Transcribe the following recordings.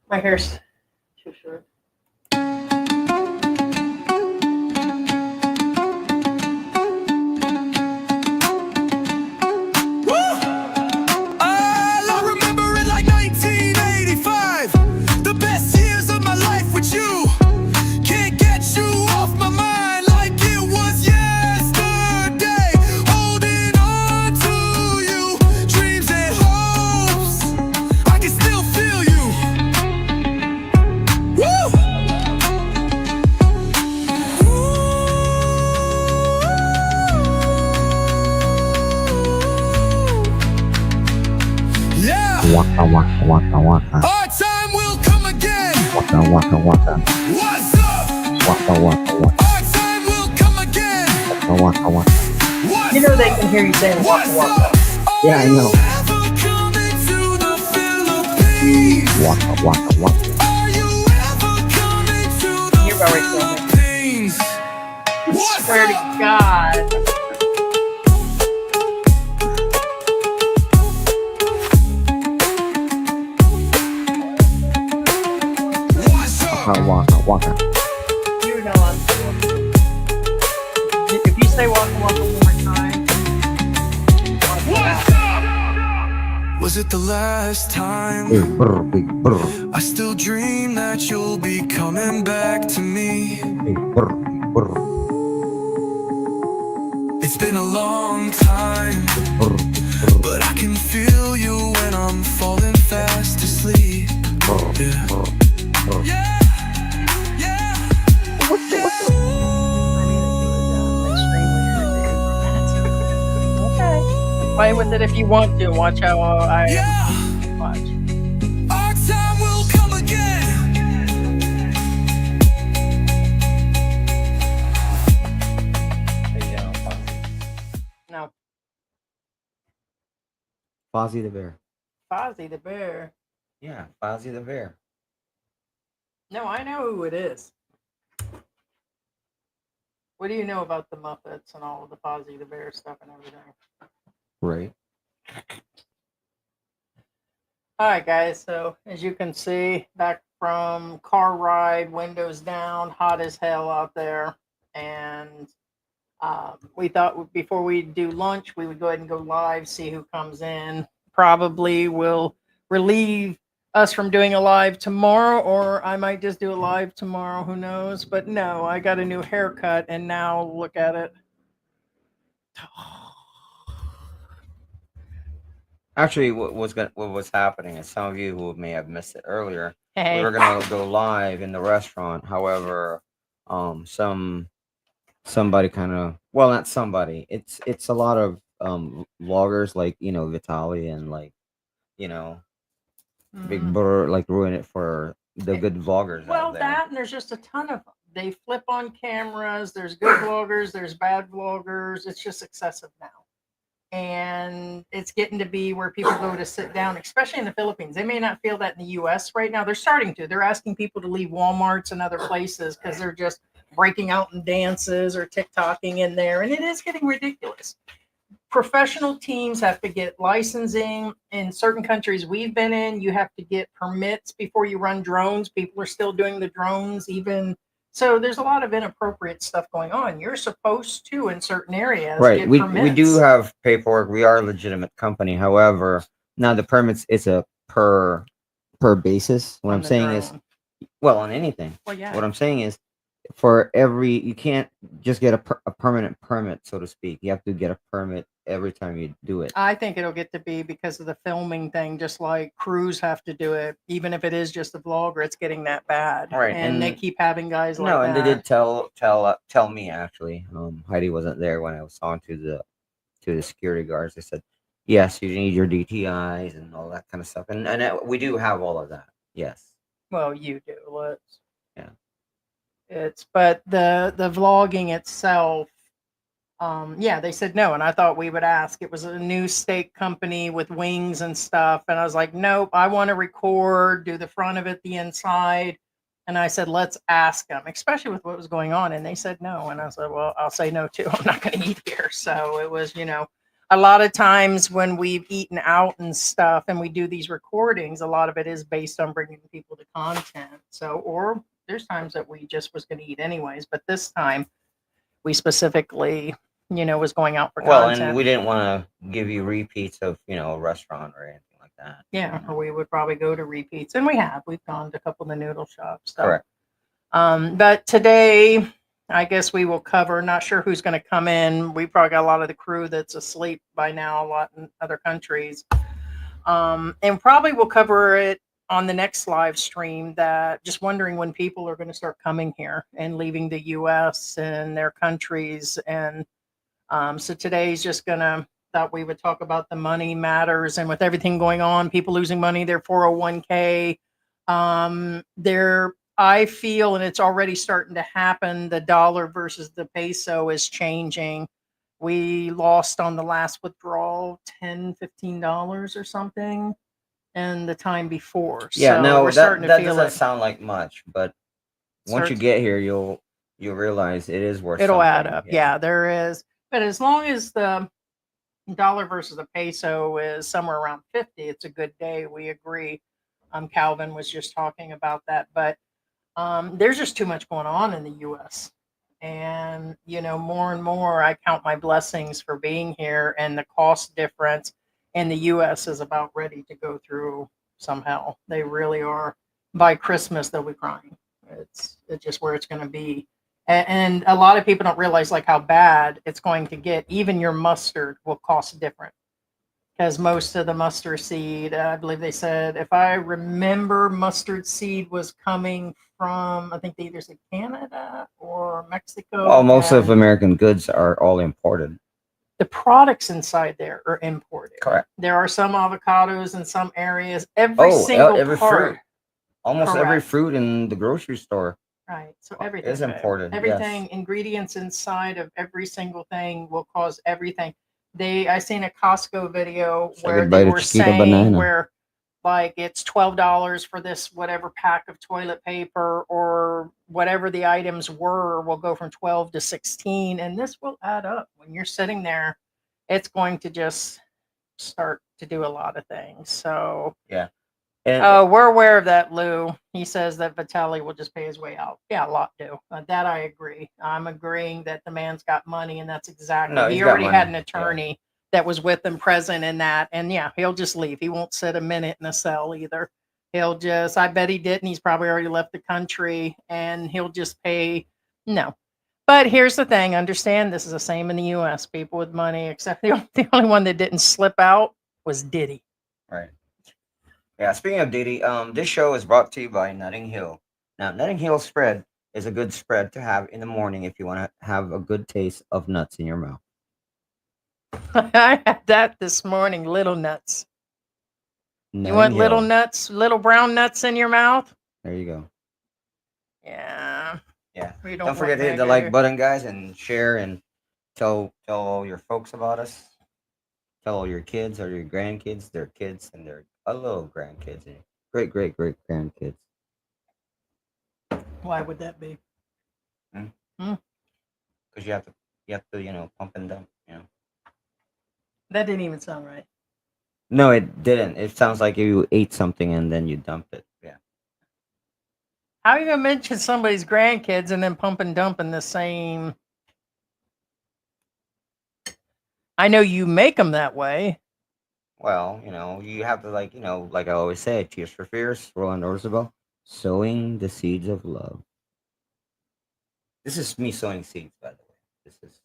My hair's too short. I remember it like 1985. The best years of my life with you. Can't get you off my mind like it was yesterday. Holding on to you, dreams and hopes. I can still feel you. Woo! Yeah. Waka waka waka waka. Our time will come again. Waka waka waka. What's up? Waka waka waka. Our time will come again. Waka waka waka. What's You know they can hear you saying waka What's waka. up? Yeah, I know. Ever coming to the Philippines? Waka waka waka. Are you ever coming to the You're very filming. Philippines? What's Swear to up? God. What's up? Waka waka waka. You know I'm cool. If you say waka waka one more time, What's up? Was it the last time? Big brr, big brr, I still dream that you'll be coming back to me. big brr, big brr, It's been a long time, brr, but I can feel you when I'm falling fast asleep. brr, Yeah. brr, brr. Yeah, yeah. Okay. Play with it if you want to. Watch how I Yeah, watch. our time will come again. No, Fozzie the Bear. Fozzie the Bear. Yeah, Fozzie the Bear. No, I know who it is. What do you know about the Muppets and all of the Fozzie the Bear stuff and everything? Right. All right, guys. So as you can see, back from car ride, windows down, hot as hell out there, and we thought before we do lunch, we would go ahead and go live, see who comes in. Probably will relieve us from doing a live tomorrow, or I might just do a live tomorrow. Who knows? But no, I got a new haircut, and now look at it. Actually, what was happening is some of you who may have missed it earlier. Hey, We were gonna go live in the restaurant. However, somebody kind of, well, not somebody. It's a lot of vloggers like Vitali and like you know Big mm. Brr like ruin it for the good vloggers Well, out there. that and there's just a ton of them. They flip on cameras. There's good vloggers. There's bad vloggers. It's just excessive now. And it's getting to be where people go to sit down, especially in the Philippines. They may not feel that in the US right now. They're starting to. They're asking people to leave Walmarts and other places because they're just breaking out in dances or TikToking in there. And it is getting ridiculous. Professional teams have to get licensing. In certain countries we've been in, you have to get permits before you run drones. People are still doing the drones, even. So there's a lot of inappropriate stuff going on. You're supposed to, in certain areas, Right. get We permits. do have paperwork. We are a legitimate company. However, now the permits is a per basis. What on I'm the saying is, drone. well, on anything. Well, yeah. What I'm saying is, for every you can't just get a permanent permit, so to speak. You have to get a permit every time you do it. I think it'll get to be because of the filming thing, just like crews have to do it. Even if it is just a vlogger, it's getting that bad. Right, And they and- keep having guys like No, that. and they did tell me actually. Heidi wasn't there when I was talking to the security guards. They said, yes, you need your DTIs and all that kind of stuff, and we do have all of that. Yes. Well, you do. Let's. Yeah. But the vlogging itself, yeah, they said no, and I thought we would ask. It was a new steak company with wings and stuff, and I was like, nope, I want to record, do the front of it, the inside, and I said, let's ask them, especially with what was going on, and they said no, and I said, well, I'll say no too. I'm not going to eat here, so it was, a lot of times when we've eaten out and stuff and we do these recordings, a lot of it is based on bringing people to content. So, or there's times that we just was going to eat anyways, but this time we specifically, was going out for Well, content. and we didn't want to give you repeats of, a restaurant or anything like that. Yeah, or we would probably go to repeats, and we've gone to a couple of the noodle shops. So. Correct. But today, I guess we will cover. Not sure who's going to come in. We probably got a lot of the crew that's asleep by now. A lot in other countries, and probably we'll cover it on the next live stream. That just wondering when people are going to start coming here and leaving the U.S. and their countries, and so today's just gonna. Thought we would talk about the money matters, and with everything going on, people losing money, their 401k, their I feel, and it's already starting to happen, the dollar versus the peso is changing. We lost on the last withdrawal $10, $15 or something, and the time before. Yeah, so no, we're starting that to feel doesn't it. sound like much, but once you Starts- get here, you'll realize it is worth It'll add something. up. Yeah, there is. But as long as the dollar versus the peso is somewhere around 50, it's a good day. We agree. Calvin was just talking about that, but there's just too much going on in the U.S. And, more and more, I count my blessings for being here, and the cost difference in the U.S. is about ready to go through some hell. They really are. By Christmas, they'll be crying. It's just where it's going to be. And a lot of people don't realize like how bad it's going to get. Even your mustard will cost different. Because most of the mustard seed, I believe they said, if I remember, mustard seed was coming from, I think they either said Canada or Mexico. Well, most of and American goods are all imported. the products inside there are imported. Correct. There are some avocados in some areas. Every single every part. fruit. Almost every Correct. fruit in the grocery store Right. So everything is imported. Everything, yes. ingredients inside of every single thing will cause everything. I seen a Costco video Say where goodbye they to were Chiquita saying Banana. where like it's $12 for this whatever pack of toilet paper or whatever the items were will go from 12 to 16, and this will add up when you're sitting there. It's going to just start to do a lot of things. So Yeah. And oh, we're aware of that, Lou. He says that Vitaly will just pay his way out. Yeah, a lot do. That I agree. I'm agreeing that the man's got money, and that's exactly. No, he he's got already had an money. attorney that was with him present in that, and yeah, he'll just leave. He won't sit a minute in a cell either. He'll just. I bet he didn't. He's probably already left the country, and he'll just pay. No. But here's the thing. Understand this is the same in the U.S. People with money, except the only one that didn't slip out was Diddy. right. Yeah, speaking of Didi, this show is brought to you by Nutting Hill. Now, Nutting Hill spread is a good spread to have in the morning if you want to have a good taste of nuts in your mouth. I had that this morning. Little nuts. You Nutting want little Hill. nuts, little brown nuts in your mouth? There you go. Yeah. Yeah. We Don't want forget to hit the negative. like button, guys, and share and tell all your folks about us. Tell all your kids or your grandkids, their kids, and their little grandkids, and great grandkids. Why would that be? Because you have to, pump and dump. That didn't even sound right. No, it didn't. It sounds like you ate something and then you dumped it. Yeah. How are you gonna mention somebody's grandkids and then pump and dump in the same? I know you make them that way. Well, you have to like I always say, cheers for fears, Roland Roosevelt, sowing the seeds of love. This is me sowing seeds, by the way. This is.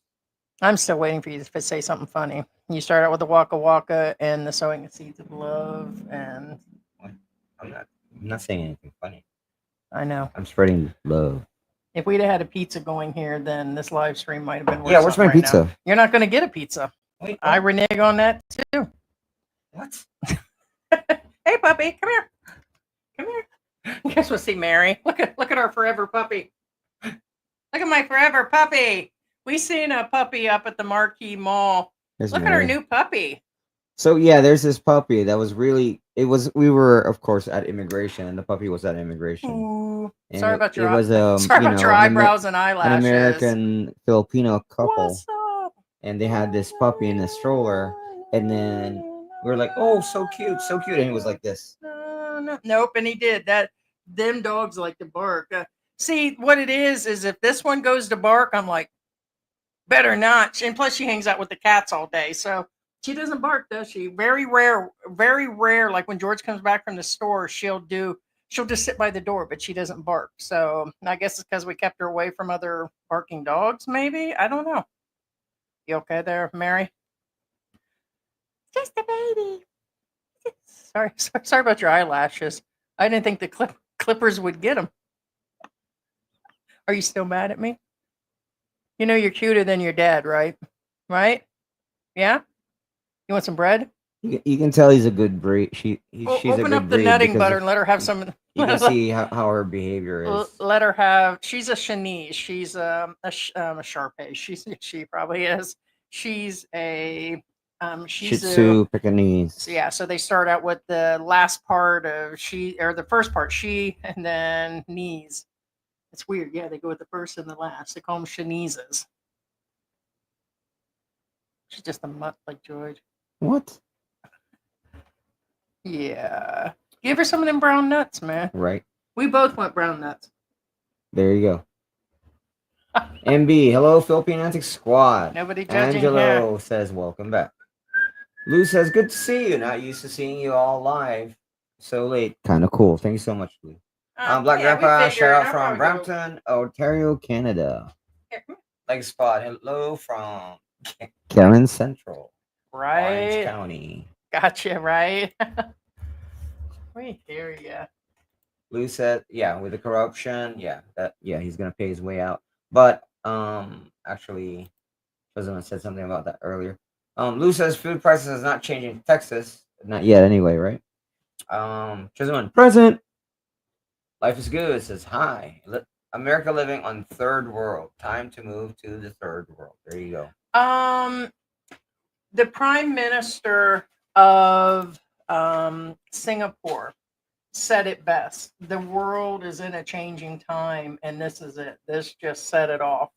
I'm still waiting for you to say something funny. You start out with the Waka Waka and the sowing of seeds of love, and I'm not saying anything funny. I know. I'm spreading love. If we'd have had a pizza going here, then this live stream might have been worth Yeah, where's my something right pizza? now. You're not going to get a pizza. Wait, I renege on that too. what? Hey, puppy, come here. Come here. Guess we'll see Mary. Look at our forever puppy. Look at my forever puppy. We seen a puppy up at the Marquee Mall. There's Look at our Mary. new puppy. So yeah, there's this puppy that was really. We were of course at immigration, and the puppy was at immigration. Ooh. And Sorry it- about it your was sorry about your an eyebrows and an eyelashes. American Filipino couple. What's up? and they had this puppy in a stroller, and then we were like, "Oh, so cute, so cute," and he was like this. Nope, and he did that. Them dogs like to bark. See, what it is if this one goes to bark, I'm like, better not. And plus, she hangs out with the cats all day, so she doesn't bark, does she? Very rare, very rare. Like when George comes back from the store, she'll just sit by the door, but she doesn't bark. So I guess it's because we kept her away from other barking dogs. Maybe, I don't know. You okay there, Mary? Just a baby. Sorry about your eyelashes. I didn't think the clippers would get them. Are you still mad at me? You know you're cuter than your dad, right? Right? Yeah. You want some bread? You can tell he's a good breed. She's a Open good up the breed nutting because butter and let her have some. you can see how her behavior is. Let her have. She's a Chinese. She's a Shar-Pei. She probably is. She's a Shih she's Tzu, Pekingese. So yeah, so they start out with the last part of she, or the first part she, and then knees. It's weird. Yeah, they go with the first and the last. They call them Chineses. She's just a mutt like George. What? Yeah. Give her some of them brown nuts, man. Right. We both want brown nuts. There you go. MB, hello, Philippine Antics Squad. Nobody judging Angelo here. says, welcome back. Lou says, good to see you. Not used to seeing you all live so late. Kind of cool. Thank you so much, Lou. Black Yeah, Grandpa, we figured. shout out I'll from probably go. Brampton, Ontario, Canada. Here. Like Spot, hello from Karen Central, Orange Right. County. Gotcha, right? We hear ya. Lou said, yeah, with the corruption, he's gonna pay his way out. But actually, President said something about that earlier. Lou says food prices is not changing in Texas, not yet anyway, right? President, present. Life is good. Says hi. America living on third world. Time to move to the third world. There you go. The Prime Minister of Singapore said it best. The world is in a changing time, and this is it. This just set it off.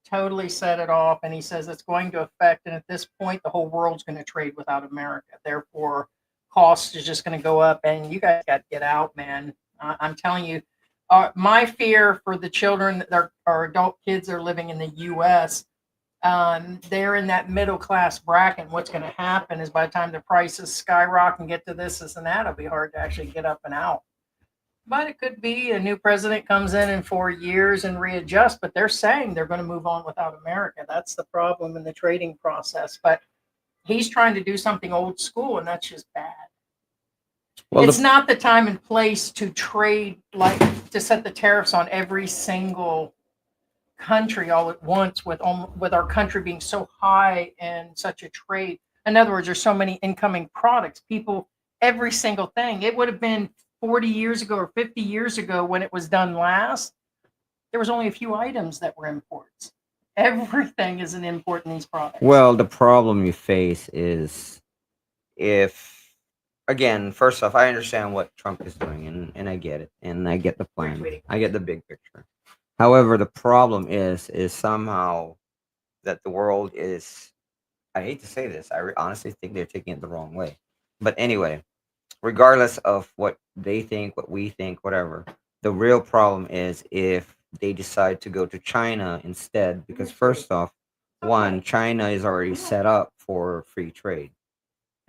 Totally set it off. And he says it's going to affect, and at this point, the whole world's going to trade without America. Therefore, cost is just going to go up, and you guys got to get out, man. I'm telling you, my fear for the children that are adult kids that are living in the U.S., they're in that middle class bracket. What's going to happen is by the time the prices skyrocket and get to this and that, it'll be hard to actually get up and out. But it could be a new president comes in 4 years and readjusts. But they're saying they're going to move on without America. That's the problem in the trading process. But he's trying to do something old school, and that's just bad. Well, it's not the time and place to trade, like to set the tariffs on every single country all at once, with our country being so high and such a trade. In other words, there's so many incoming products. People, every single thing. It would have been 40 years ago or 50 years ago when it was done last. There was only a few items that were imports. Everything is an import in these products. Well, the problem you face is again, first off, I understand what Trump is doing, and I get it, and I get the plan. I get the big picture. However, the problem is somehow that the world is, I hate to say this, I honestly think they're taking it the wrong way. But anyway, regardless of what they think, what we think, whatever, the real problem is if they decide to go to China instead, because first off, one, China is already set up for free trade.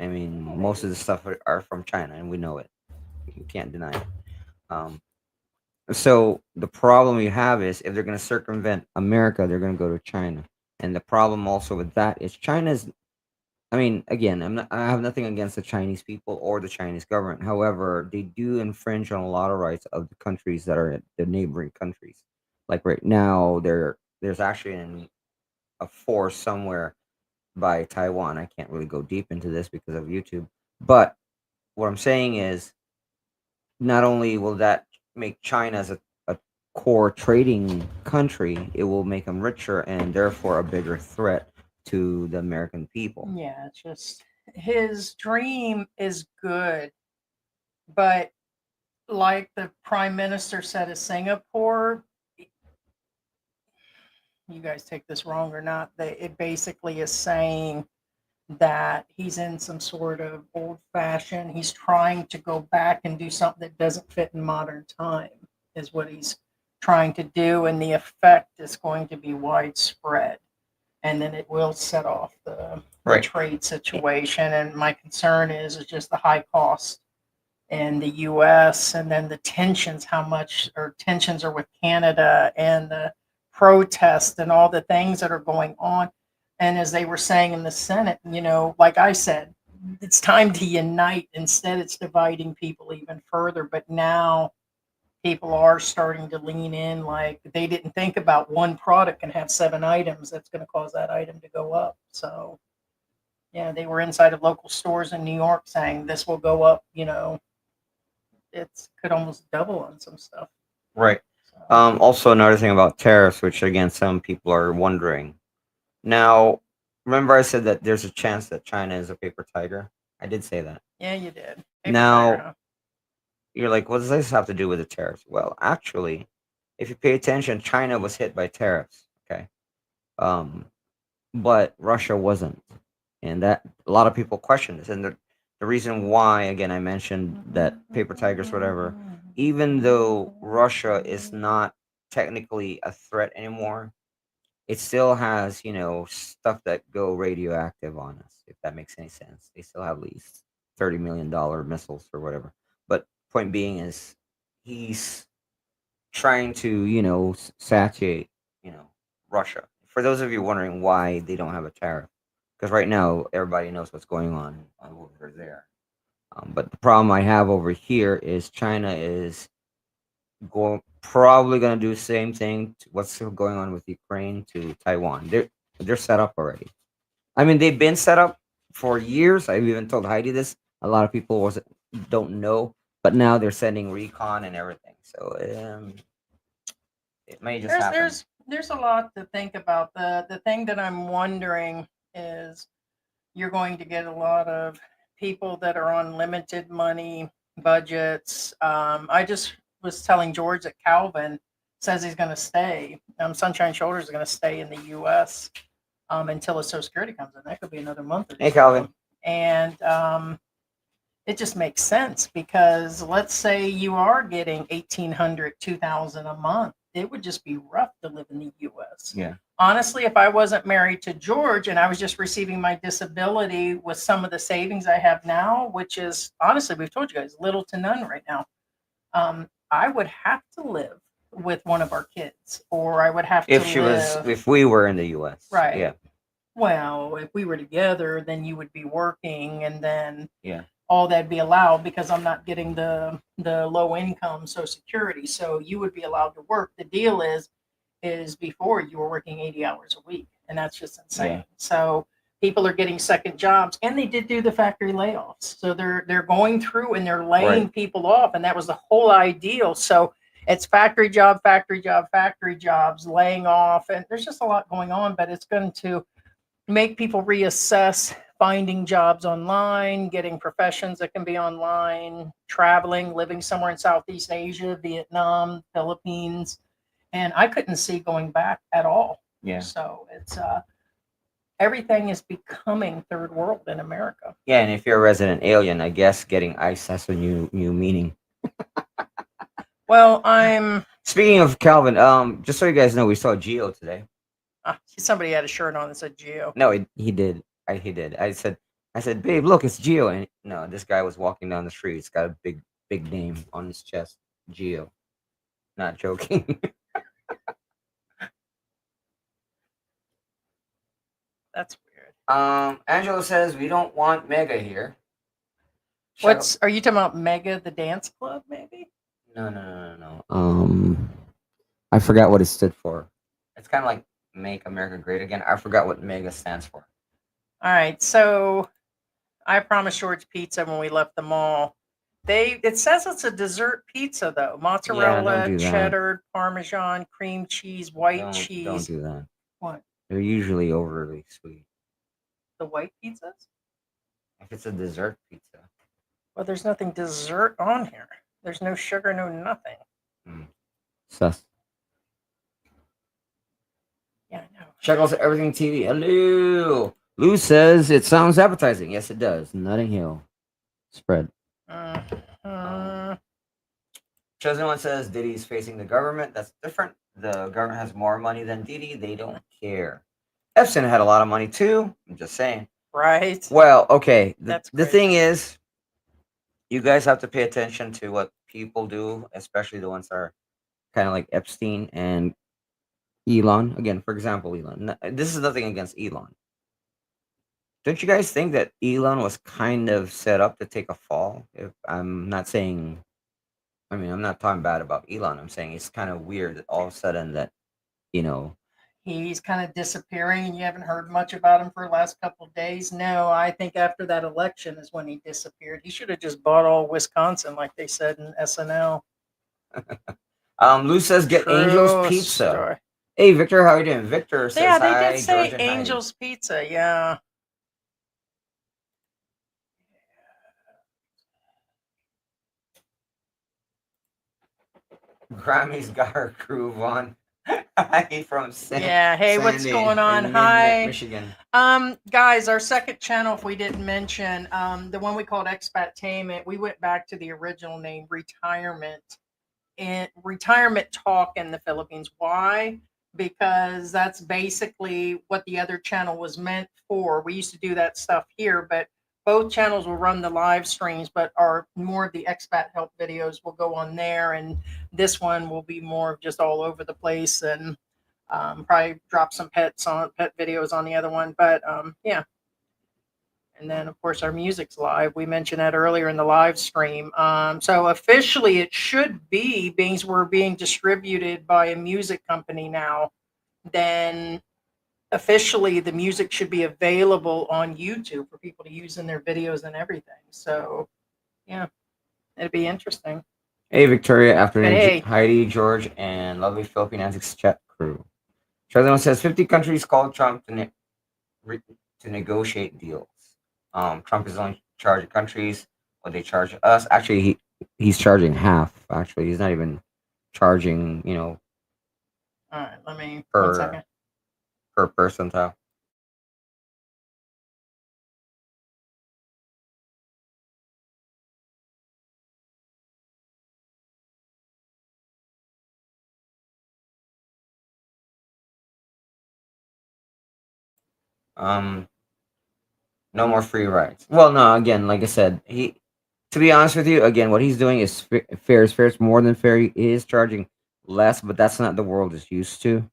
I mean, most of the stuff are from China, and we know it. You can't deny it. So the problem you have is if they're going to circumvent America, they're going to go to China. And the problem also with that is China's, I mean, again, I have nothing against the Chinese people or the Chinese government. However, they do infringe on a lot of rights of the countries that are the neighboring countries. Like right now, there's actually a force somewhere by Taiwan. I can't really go deep into this because of YouTube. But what I'm saying is, not only will that make China as a core trading country, it will make them richer and therefore a bigger threat to the American people. Yeah, it's just his dream is good, but like the prime minister said of Singapore, you guys take this wrong or not, that it basically is saying that he's in some sort of old fashioned, he's trying to go back and do something that doesn't fit in modern time, is what he's trying to do. And the effect is going to be widespread. And then it will set off the Right. trade situation. And my concern is just the high cost in the US, and then the tensions, how much or tensions are with Canada, and the protests and all the things that are going on. And as they were saying in the Senate, like I said, it's time to unite. Instead, it's dividing people even further. But now people are starting to lean in, like they didn't think about one product can have 7 items that's going to cause that item to go up. So yeah, they were inside of local stores in New York saying this will go up, it could almost double on some stuff. Right. So, Also, another thing about tariffs, which again some people are wondering. Now, remember I said that there's a chance that China is a paper tiger. I did say that. yeah, you did. Paper Now, tiger, huh? you're like, what does this have to do with the tariffs? Well, actually, if you pay attention, China was hit by tariffs. Okay. Um, but Russia wasn't, and that a lot of people question this. And the reason why, again, I mentioned that paper tigers, whatever. Even though Russia is not technically a threat anymore, it still has, stuff that go radioactive on us, if that makes any sense. They still have at least $30 million missiles or whatever. But point being is he's trying to, satiate, Russia. For those of you wondering why they don't have a tariff, because right now everybody knows what's going on over there. But the problem I have over here is China is probably going to do the same thing to what's going on with Ukraine to Taiwan. They're set up already. I mean, they've been set up for years. I've even told Heidi this. A lot of people don't know, but now they're sending recon and everything. So it may just There's happen. there's a lot to think about. The thing that I'm wondering is you're going to get a lot of people that are on limited money budgets. I just was telling George that Calvin says he's going to stay. Sunshine Shoulders is going to stay in the U.S. Until his Social Security comes in. That could be another month or Hey, so. Calvin. And it just makes sense, because let's say you are getting 1,800, 2,000 a month. It would just be rough to live in the U.S. Yeah. Honestly, if I wasn't married to George and I was just receiving my disability with some of the savings I have now, which is honestly, we've told you guys, little to none right now, I would have to live with one of our kids, or I would have to If we were in the U.S. Right. Yeah. Well, if we were together, then you would be working, and then Yeah. all that'd be allowed, because I'm not getting the low income Social Security. So you would be allowed to work. The deal is before you were working 80 hours a week, and that's just insane. Yeah. So people are getting second jobs, and they did do the factory layoffs. So they're going through and they're laying Right. people off, and that was the whole ideal. So it's factory job, factory job, factory jobs, laying off, and there's just a lot going on. But it's going to make people reassess finding jobs online, getting professions that can be online, traveling, living somewhere in Southeast Asia, Vietnam, Philippines. And I couldn't see going back at all. Yeah. So it's everything is becoming third world in America. Yeah, and if you're a resident alien, I guess getting ICE has a new meaning. Well, I'm Speaking of Calvin, just so you guys know, we saw Geo today. somebody had a shirt on that said Geo. No, he did. He did. I said, babe, look, it's Geo. And no, this guy was walking down the street. He's got a big name on his chest, Geo. Not joking. That's weird. Angelo says we don't want Mega here. Are you talking about Mega the dance club, maybe? No. I forgot what it stood for. It's kind of like Make America Great Again. I forgot what Mega stands for. All right, so I promised George pizza when we left the mall. It says it's a dessert pizza though. Mozzarella, do that. cheddar, parmesan, cream cheese, white cheese. Don't do that. What? They're usually overly sweet. The white pizzas? If it's a dessert pizza. Well, there's nothing dessert on here. There's no sugar, no nothing. Sus. Yeah, Check out Everything TV. Hello. Lou says it sounds appetizing. Yes, it does. Notting Hill spread. Chosen One says Diddy's facing the government. That's different. The government has more money than Diddy. They don't care. Epstein had a lot of money too. I'm just saying. Right. Well, okay. That's the thing is, you guys have to pay attention to what people do, especially the ones that are kind of like Epstein and Elon. Again, for example, Elon. This is nothing against Elon. Don't you guys think that Elon was kind of set up to take a fall? If I'm not saying, I mean, I'm not talking bad about Elon. I'm saying it's kind of weird that all of a sudden that, you know, he's kind of disappearing and you haven't heard much about him for the last couple of days. No, I think after that election is when he disappeared. He should have just bought all Wisconsin, like they said in SNL. Lou says get Angel's Pizza. Story. Hey, Victor, how are you doing? Victor says Yeah, they hi, did say George and Angel's Pizza. Yeah. Grammy's got her groove on. Hi from Yeah. Hey, what's Sandy going on? in Hi. Michigan. Guys, our second channel, if we didn't mention, the one we called Expatainment, we went back to the original name, Retirement Talk in the Philippines. Why? Because that's basically what the other channel was meant for. We used to do that stuff here, but both channels will run the live streams, but our more of the expat help videos will go on there, and this one will be more of just all over the place, and probably drop some pet videos on the other one. But yeah. And then, of course, our music's live. We mentioned that earlier in the live stream. So officially, it should be, being we're being distributed by a music company now, then officially the music should be available on YouTube for people to use in their videos and everything. So, yeah, it'd be interesting. Hey, Victoria, afternoon. Hey. Heidi, George, and lovely Philippine Antics chat crew. President says 50 countries called Trump to negotiate deals. Trump is only charging countries what they charge us. Actually, he's charging half. Actually, he's not even charging. All right, let me 1 per second. per percentile. No more free rides. Well, no, again, like I said, to be honest with you, again, what he's doing is fair. Is fair. It's more than fair. He is charging less, but that's not the world is used to.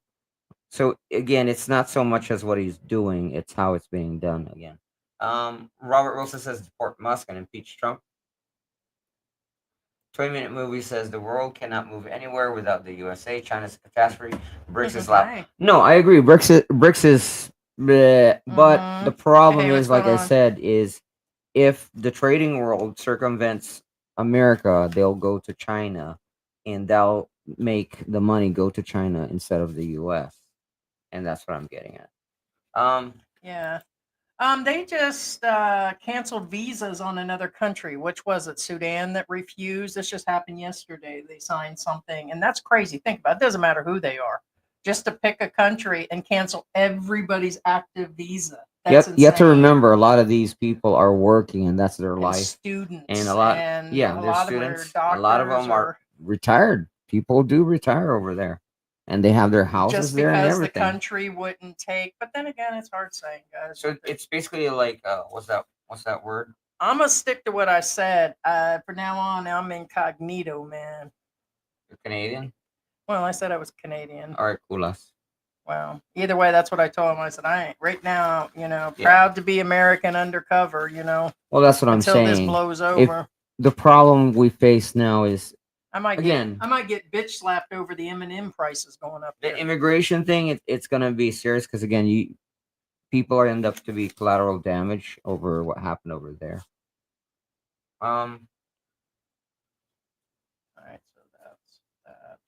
So again, it's not so much as what he's doing; it's how it's being done. Again, Robert Wilson says deport Musk and impeach Trump. 20-minute movie says the world cannot move anywhere without the USA. China's a catastrophe. BRICS is loud. Hi. No, I agree. BRICS is bleh, but the problem Hey, is, what's like going I on? said, is if the trading world circumvents America, they'll go to China, and they'll make the money go to China instead of the US, and that's what I'm getting at. Yeah. They just canceled visas on another country. Which was it? Sudan that refused. This just happened yesterday. They signed something, and that's crazy. Think about it. It doesn't matter who they are. Just to pick a country and cancel everybody's active visa. That's You have to insane. remember, a lot of these people are working, and that's their And life. students, And a lot, and yeah, a they're lot students. of them are A lot of them doctors are retired. People do retire over there, and they have their houses just there and because the everything. country wouldn't take. But then again, it's hard saying, guys. So it's basically like what's that word? I'm gonna stick to what I said. For now on, I'm incognito, man. You're Canadian? Well, I said I was Canadian. All right, culas. Well, either way, that's what I told him. I said, I ain't right now, proud to be American undercover, Well, that's what I'm until saying. this blows over. The problem we face now is I might again, get bitch slapped over the M&M prices going up. the There. immigration thing. It's gonna be serious because again, people are end up to be collateral damage over what happened over there. All right, so that's that.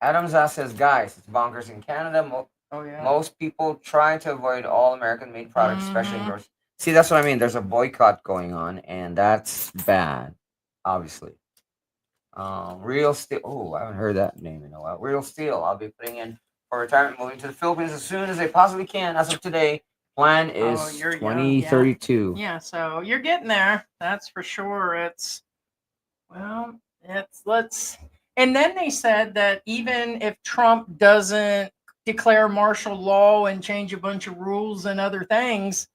Adams says, guys, it's bonkers in Canada. Oh yeah. Most people try to avoid all American-made products, especially in grocery. See, that's what I mean. There's a boycott going on, and that's bad, obviously. Real Steel. Oh, I haven't heard that name in a while. Real Steel. I'll be putting in for retirement, moving to the Philippines as soon as they possibly can. As of today, plan is you're young, yeah. 2032. Yeah, so you're getting there. That's for sure. Let's. And then they said that even if Trump doesn't declare martial law and change a bunch of rules and other things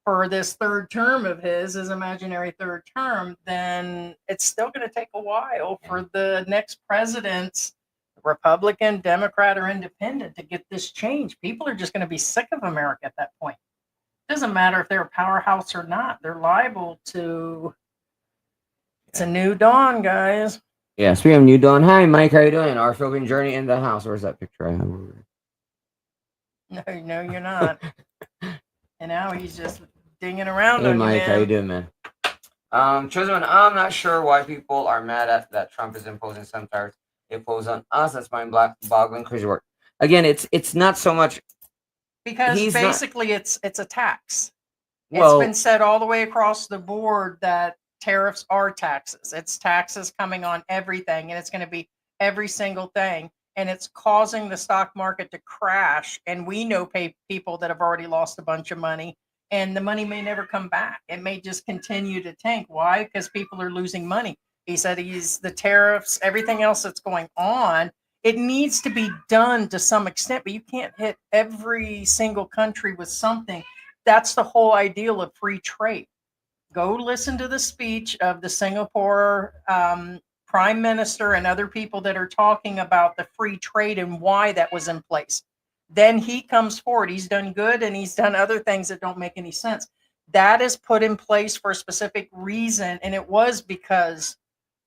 for this third term of his imaginary third term, then it's still going to take a while for the next presidents, Republican, Democrat, or Independent, to get this change. People are just going to be sick of America at that point. It doesn't matter if they're a powerhouse or not. They're liable to. It's a new dawn, guys. Yeah, speaking of New Dawn, hi Mike, how you doing? Our Philippine journey in the house. Where's that picture I have over No, no, you're not. And now he's just dinging around Hey on Mike, you, how you man. doing, man? Chosen one, I'm not sure why people are mad at that Trump is imposing some tariffs impose on us. That's mind-boggling, crazy work. Again, it's not so much Because he's not. basically it's a tax. It's Well, been said all the way across the board that tariffs are taxes. It's taxes coming on everything, and it's going to be every single thing. And it's causing the stock market to crash. And we know people that have already lost a bunch of money, and the money may never come back. It may just continue to tank. Why? Because people are losing money. He said the tariffs, everything else that's going on, it needs to be done to some extent, but you can't hit every single country with something. That's the whole ideal of free trade. Go listen to the speech of the Singapore prime minister and other people that are talking about the free trade and why that was in place. Then he comes forward. He's done good and he's done other things that don't make any sense. That is put in place for a specific reason, and it was because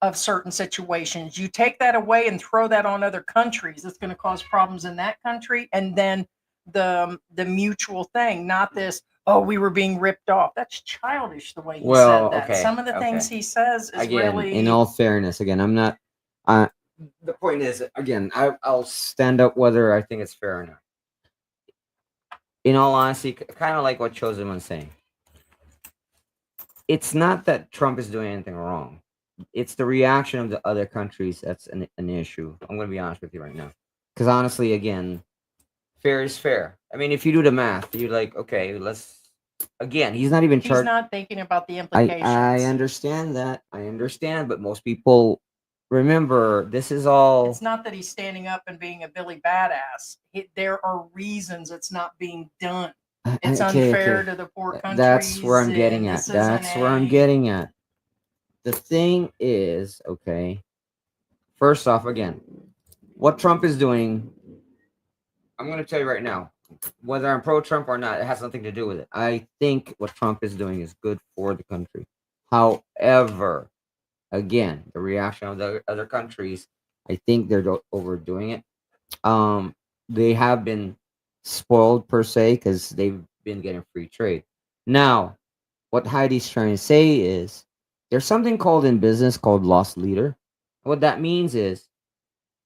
of certain situations. You take that away and throw that on other countries, it's going to cause problems in that country. And then the mutual thing, not this, oh, we were being ripped off. That's childish the way he said that. okay, Some of the things he says is again, really, in all fairness, again, I'm not. The point is, again, I'll stand up whether I think it's fair or not. In all honesty, kind of like what Chosen was saying. It's not that Trump is doing anything wrong. It's the reaction of the other countries that's an issue. I'm going to be honest with you right now. Because honestly, again, fair is fair. I mean, if you do the math, you're like, okay, let's. Again, he's not even he's charged. not thinking about the implications. I understand that. I understand, but most people remember this is all. It's not that he's standing up and being a Billy Badass. There are reasons it's not being done. It's unfair to the poor countries. That's where I'm getting at. This That's isn't where I'm getting at. The thing is, okay, first off, again, what Trump is doing, I'm going to tell you right now, whether I'm pro-Trump or not, it has nothing to do with it. I think what Trump is doing is good for the country. However, again, the reaction of the other countries, I think they're overdoing it. They have been spoiled per se because they've been getting free trade. Now, what Heidi's trying to say is there's something called in business called loss leader. What that means is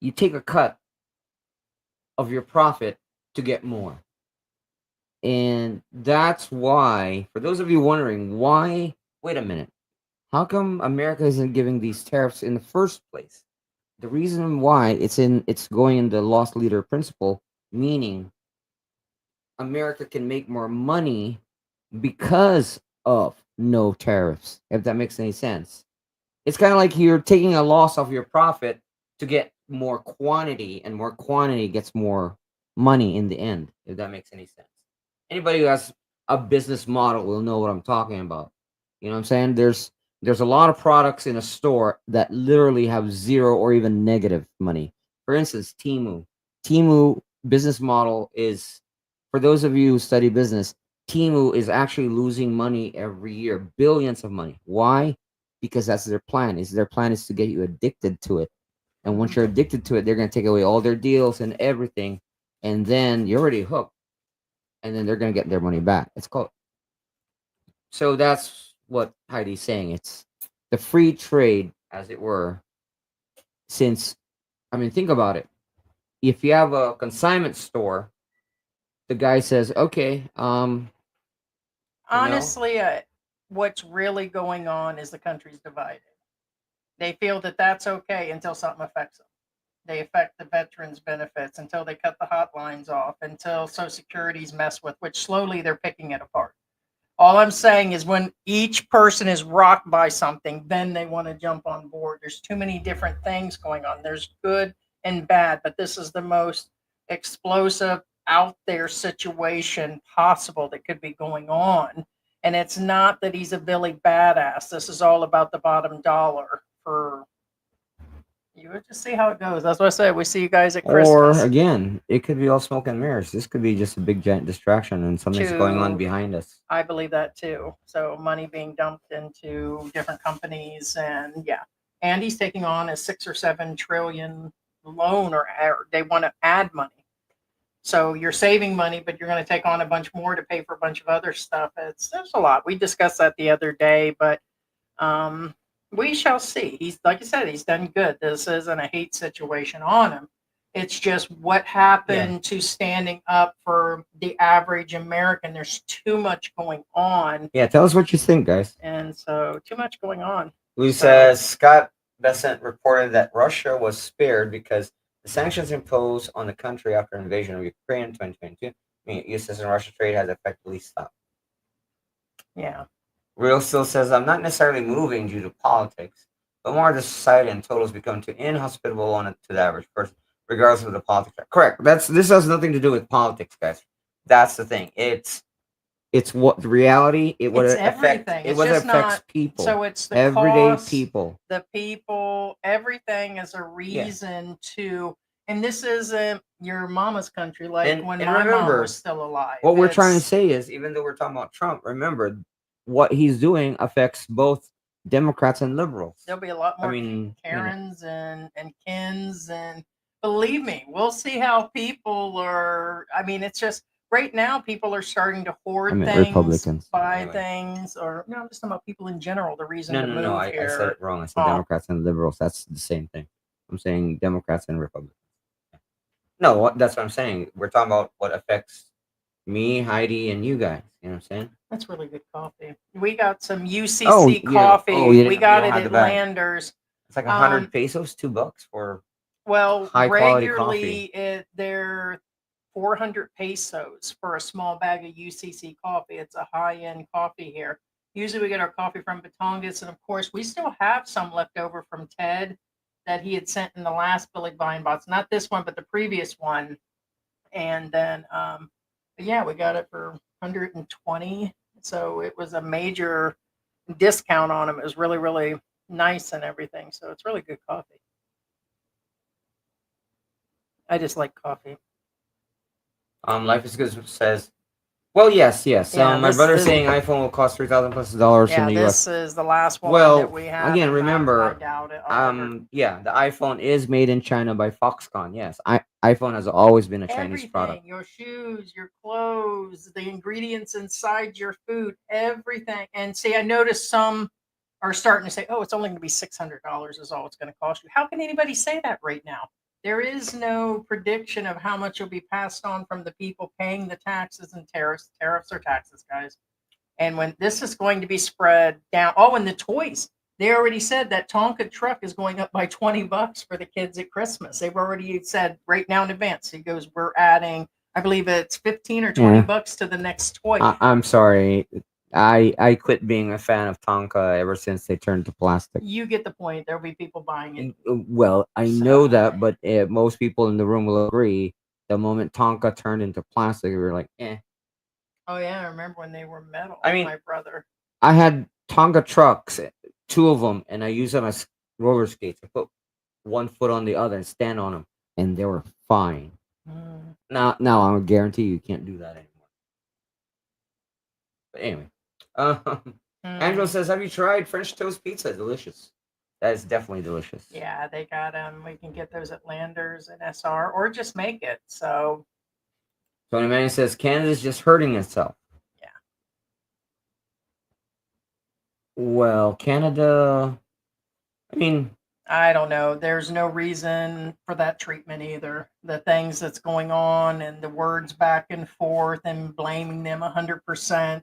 you take a cut of your profit to get more. And that's why, for those of you wondering why, wait a minute, how come America isn't giving these tariffs in the first place? The reason why it's going in the loss leader principle, meaning America can make more money because of no tariffs, if that makes any sense. It's kind of like you're taking a loss of your profit to get more quantity, and more quantity gets more money in the end, if that makes any sense. Anybody who has a business model will know what I'm talking about. You know what I'm saying? There's a lot of products in a store that literally have zero or even negative money. For instance, Temu. Temu business model is, for those of you who study business, Temu is actually losing money every year, billions of money. Why? Because that's their plan. Their plan is to get you addicted to it. And once you're addicted to it, they're going to take away all their deals and everything. And then you're already hooked. And then they're going to get their money back. It's called. So that's what Heidi's saying. It's the free trade, as it were. Since, I mean, think about it. If you have a consignment store, the guy says, okay, honestly, what's really going on is the country's divided. They feel that that's okay until something affects them. They affect the veterans' benefits until they cut the hotlines off, until Social Security's mess with, which slowly they're picking it apart. All I'm saying is when each person is rocked by something, then they want to jump on board. There's too many different things going on. There's good and bad, but this is the most explosive, out there situation possible that could be going on. And it's not that he's a Billy badass. This is all about the bottom dollar for you. Would just see how it goes. That's what I said. We see you guys at Or Christmas. again, it could be all smoke and mirrors. This could be just a big giant distraction and something's going on To- behind us. I believe that too. So money being dumped into different companies, and yeah, and he's taking on a 6 or 7 trillion loan, or they want to add money. So you're saving money, but you're going to take on a bunch more to pay for a bunch of other stuff. There's a lot. We discussed that the other day, but we shall see. He's, like I said, he's done good. This isn't a hate situation on him. It's just what happened to standing up for the average American. There's too much going on. Yeah, tell us what you think, guys. And so too much going on. Who So- says Scott Bessent reported that Russia was spared because the sanctions imposed on the country after invasion of Ukraine in 2022 mean U.S. and Russia trade has effectively stopped. Yeah. Real still says, I'm not necessarily moving due to politics, but more the society in total has become too inhospitable to the average person, regardless of the politics. Correct. This has nothing to do with politics, guys. That's the thing. It's what the reality. It would It's affect. everything. It It's would just affects not- people. So it's the Everyday cost, people. the people, everything is a reason to, and this isn't your mama's country like And- when and my mom remember, was still alive. What we're trying to It's- say is, even though we're talking about Trump, remember what he's doing affects both Democrats and liberals. There'll be a lot more Karens and Kens, and believe me, we'll see how people are. I mean, it's just right now people are starting to hoard things, Republicans. buy Anyway. things, or no, I'm just talking about people in general. The reason to move No. I here. said it wrong. I said Oh. Democrats and liberals. That's the same thing. I'm saying Democrats and Republicans. No, that's what I'm saying. We're talking about what affects me, Heidi, and you guys. You know what I'm saying? That's really good coffee. We got some UCC Oh, you don't- coffee. oh, you We don't- got you don't it have at the bag. Landers. It's like 100 Um, pesos, $2 for. Well, High quality regularly they're 400 pesos for a small bag of UCC coffee. It's a high-end coffee here. Usually we get our coffee from Batongas, and of course we still have some left over from Ted that he had sent in the last Billy Vine box. Not this one, but the previous one. And then, but yeah, we got it for 120. So it was a major discount on them. It was really, really nice and everything. So it's really good coffee. I just like coffee. Life is Good says, well, yes. Yeah, My this brother's is- saying iPhone will cost $3,000+ Yeah, in the this US. is the last one Well, that we have. again, and remember, I doubt it. I wonder- Yeah, the iPhone is made in China by Foxconn. Yes, iPhone has always been a Chinese everything, product. your shoes, your clothes, the ingredients inside your food, everything. And see, I noticed some are starting to say, "Oh, it's only going to be $600 is all it's going to cost you." How can anybody say that right now? There is no prediction of how much will be passed on from the people paying the taxes and tariffs. Tariffs are taxes, guys. And when this is going to be spread down, oh, and the toys. They already said that Tonka truck is going up by $20 for the kids at Christmas. They've already said right now in advance. He goes, we're adding, I believe it's 15 or $20 to the next toy. I'm sorry, I quit being a fan of Tonka ever since they turned to plastic. You get the point. There'll be people buying it. Well, I know that, but most people in the room will agree. The moment Tonka turned into plastic, we were like, eh. Oh yeah, I remember when they were metal. I mean- my brother. I had Tonka trucks, 2 of them, and I used them as roller skates. I put one foot on the other and stand on them, and they were fine. Mm. Now I guarantee you can't do that anymore. But anyway, Angela says, "Have you tried French toast pizza? Delicious. That is definitely delicious." Yeah, they got them. We can get those at Landers and SR, or just make it. So Tony Manning says Canada's just hurting itself. Yeah. Well, Canada. I mean, I don't know. There's no reason for that treatment either. The things that's going on and the words back and forth and blaming them 100%.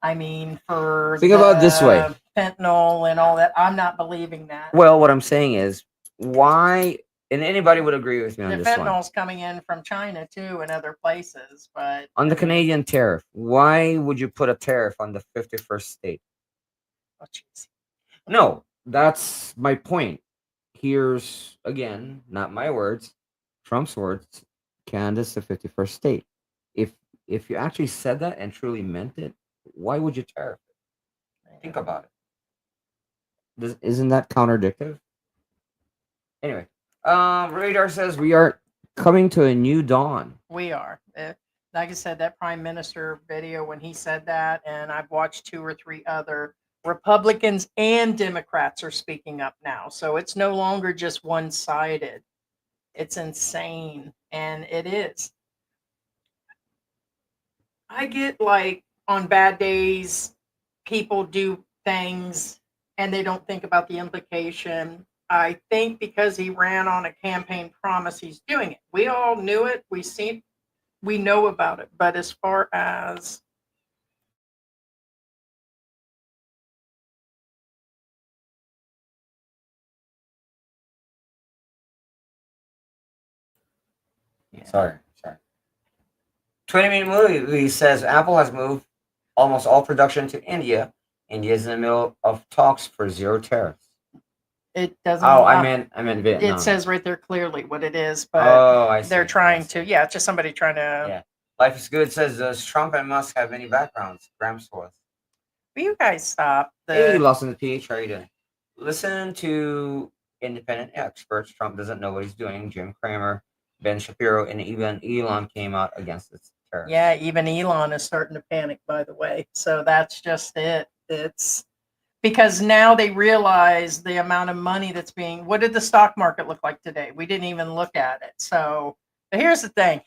I mean, for Think about it this way. fentanyl and all that. I'm not believing that. well, what I'm saying is, why and anybody would agree with me The on this one. fentanyl's coming in from China too and other places, but On the I mean, Canadian tariff, why would you put a tariff on the 51st state? oh, jeez. No, that's my point. Here's again, not my words, Trump's words. Canada's the 51st state. If if you actually said that and truly meant it, why would you tariff it? Think about it. Isn't that contradictive? Anyway, Radar says we are coming to a new dawn. We are. Like I said, that prime minister video when he said that, and I've watched 2 or 3 other Republicans and Democrats are speaking up now. So it's no longer just one-sided. It's insane, and it is. I get like on bad days, people do things and they don't think about the implication. I think because he ran on a campaign promise, he's doing it. We all knew it. We know about it. But as far as Sorry. 20-minute movie says Apple has moved almost all production to India. India is in the middle of talks for zero tariffs. it doesn't. Oh, allow- I meant Vietnam. It says right there clearly what it is, but I see. they're trying I to. see. Yeah, it's just somebody trying to. Yeah. Life is Good says, does Trump and Musk have any backgrounds? Gramsworth. Will you guys stop? Hey, Lost in the PH, how are you doing? Listen to independent experts. Trump doesn't know what he's doing. Jim Cramer, Ben Shapiro, and even Elon came out against this tariffs. Yeah, even Elon is starting to panic, by the way. So that's just it. It's because now they realize the amount of money that's being. What did the stock market look like today? We didn't even look at it. So, but here's the thing.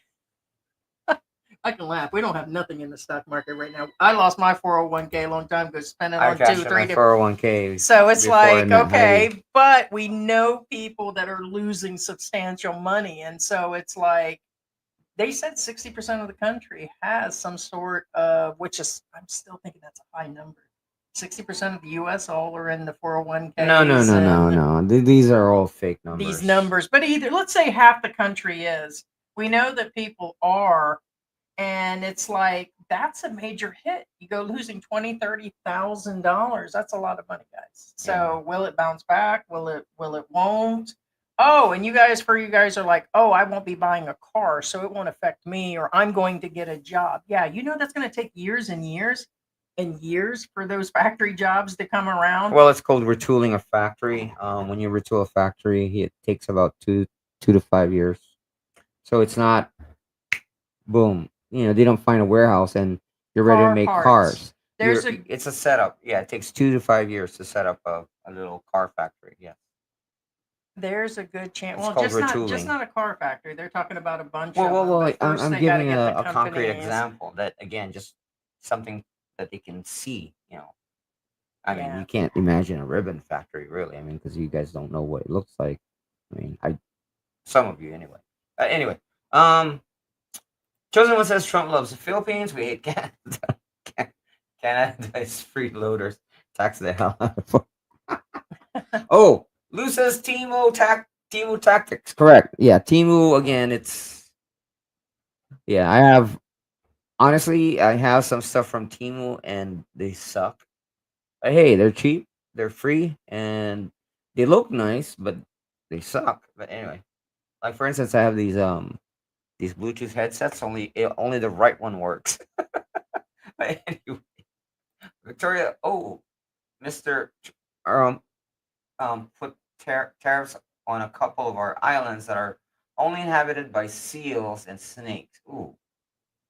I can laugh. We don't have nothing in the stock market right now. I lost my 401k a long time ago, spent it I on cashed 2, in 3 my different. 401k. So it's before I like, met okay, Heidi. but we know people that are losing substantial money. And so it's like, they said 60% of the country has some sort of, which is, I'm still thinking that's a high number. 60% of the US all are in the 401k. No. These are all fake numbers. These numbers, but either, let's say half the country is. We know that people are, and it's like, that's a major hit. You go losing $20,000-$30,000. That's a lot of money, guys. So will it bounce back? Will it won't? Oh, and you guys are like, oh, I won't be buying a car, so it won't affect me, or I'm going to get a job. Yeah, you know that's going to take years and years and years for those factory jobs to come around. Well, it's called retooling a factory. When you retool a factory, it takes about 2 to 5 years. So it's not boom. They don't find a warehouse and you're ready to Car make parts. cars. There's It's a setup. Yeah, it takes 2 to 5 years to set up a little car factory. Yeah. There's a good chance. It's Well, called just retooling. not a car factory. They're talking about a bunch of them. Well, But first I'm they gotta giving get the a concrete companies. example that, again, just something that they can see. I mean, Yeah. you can't imagine a ribbon factory, really. I mean, because you guys don't know what it looks like. I mean, some of you anyway. Anyway, Chosen One says Trump loves the Philippines. We hate Canada. Canada is freeloaders. Tax the hell out of them. Oh, Lou says Timo tactics. Correct. Yeah, Timo again. Honestly, I have some stuff from Timo and they suck. But hey, they're cheap, they're free, and they look nice, but they suck. But anyway, like for instance, I have these Bluetooth headsets. Only the right one works. But anyway, Victoria. Oh, Mister, put tariffs on a couple of our islands that are only inhabited by seals and snakes. Ooh,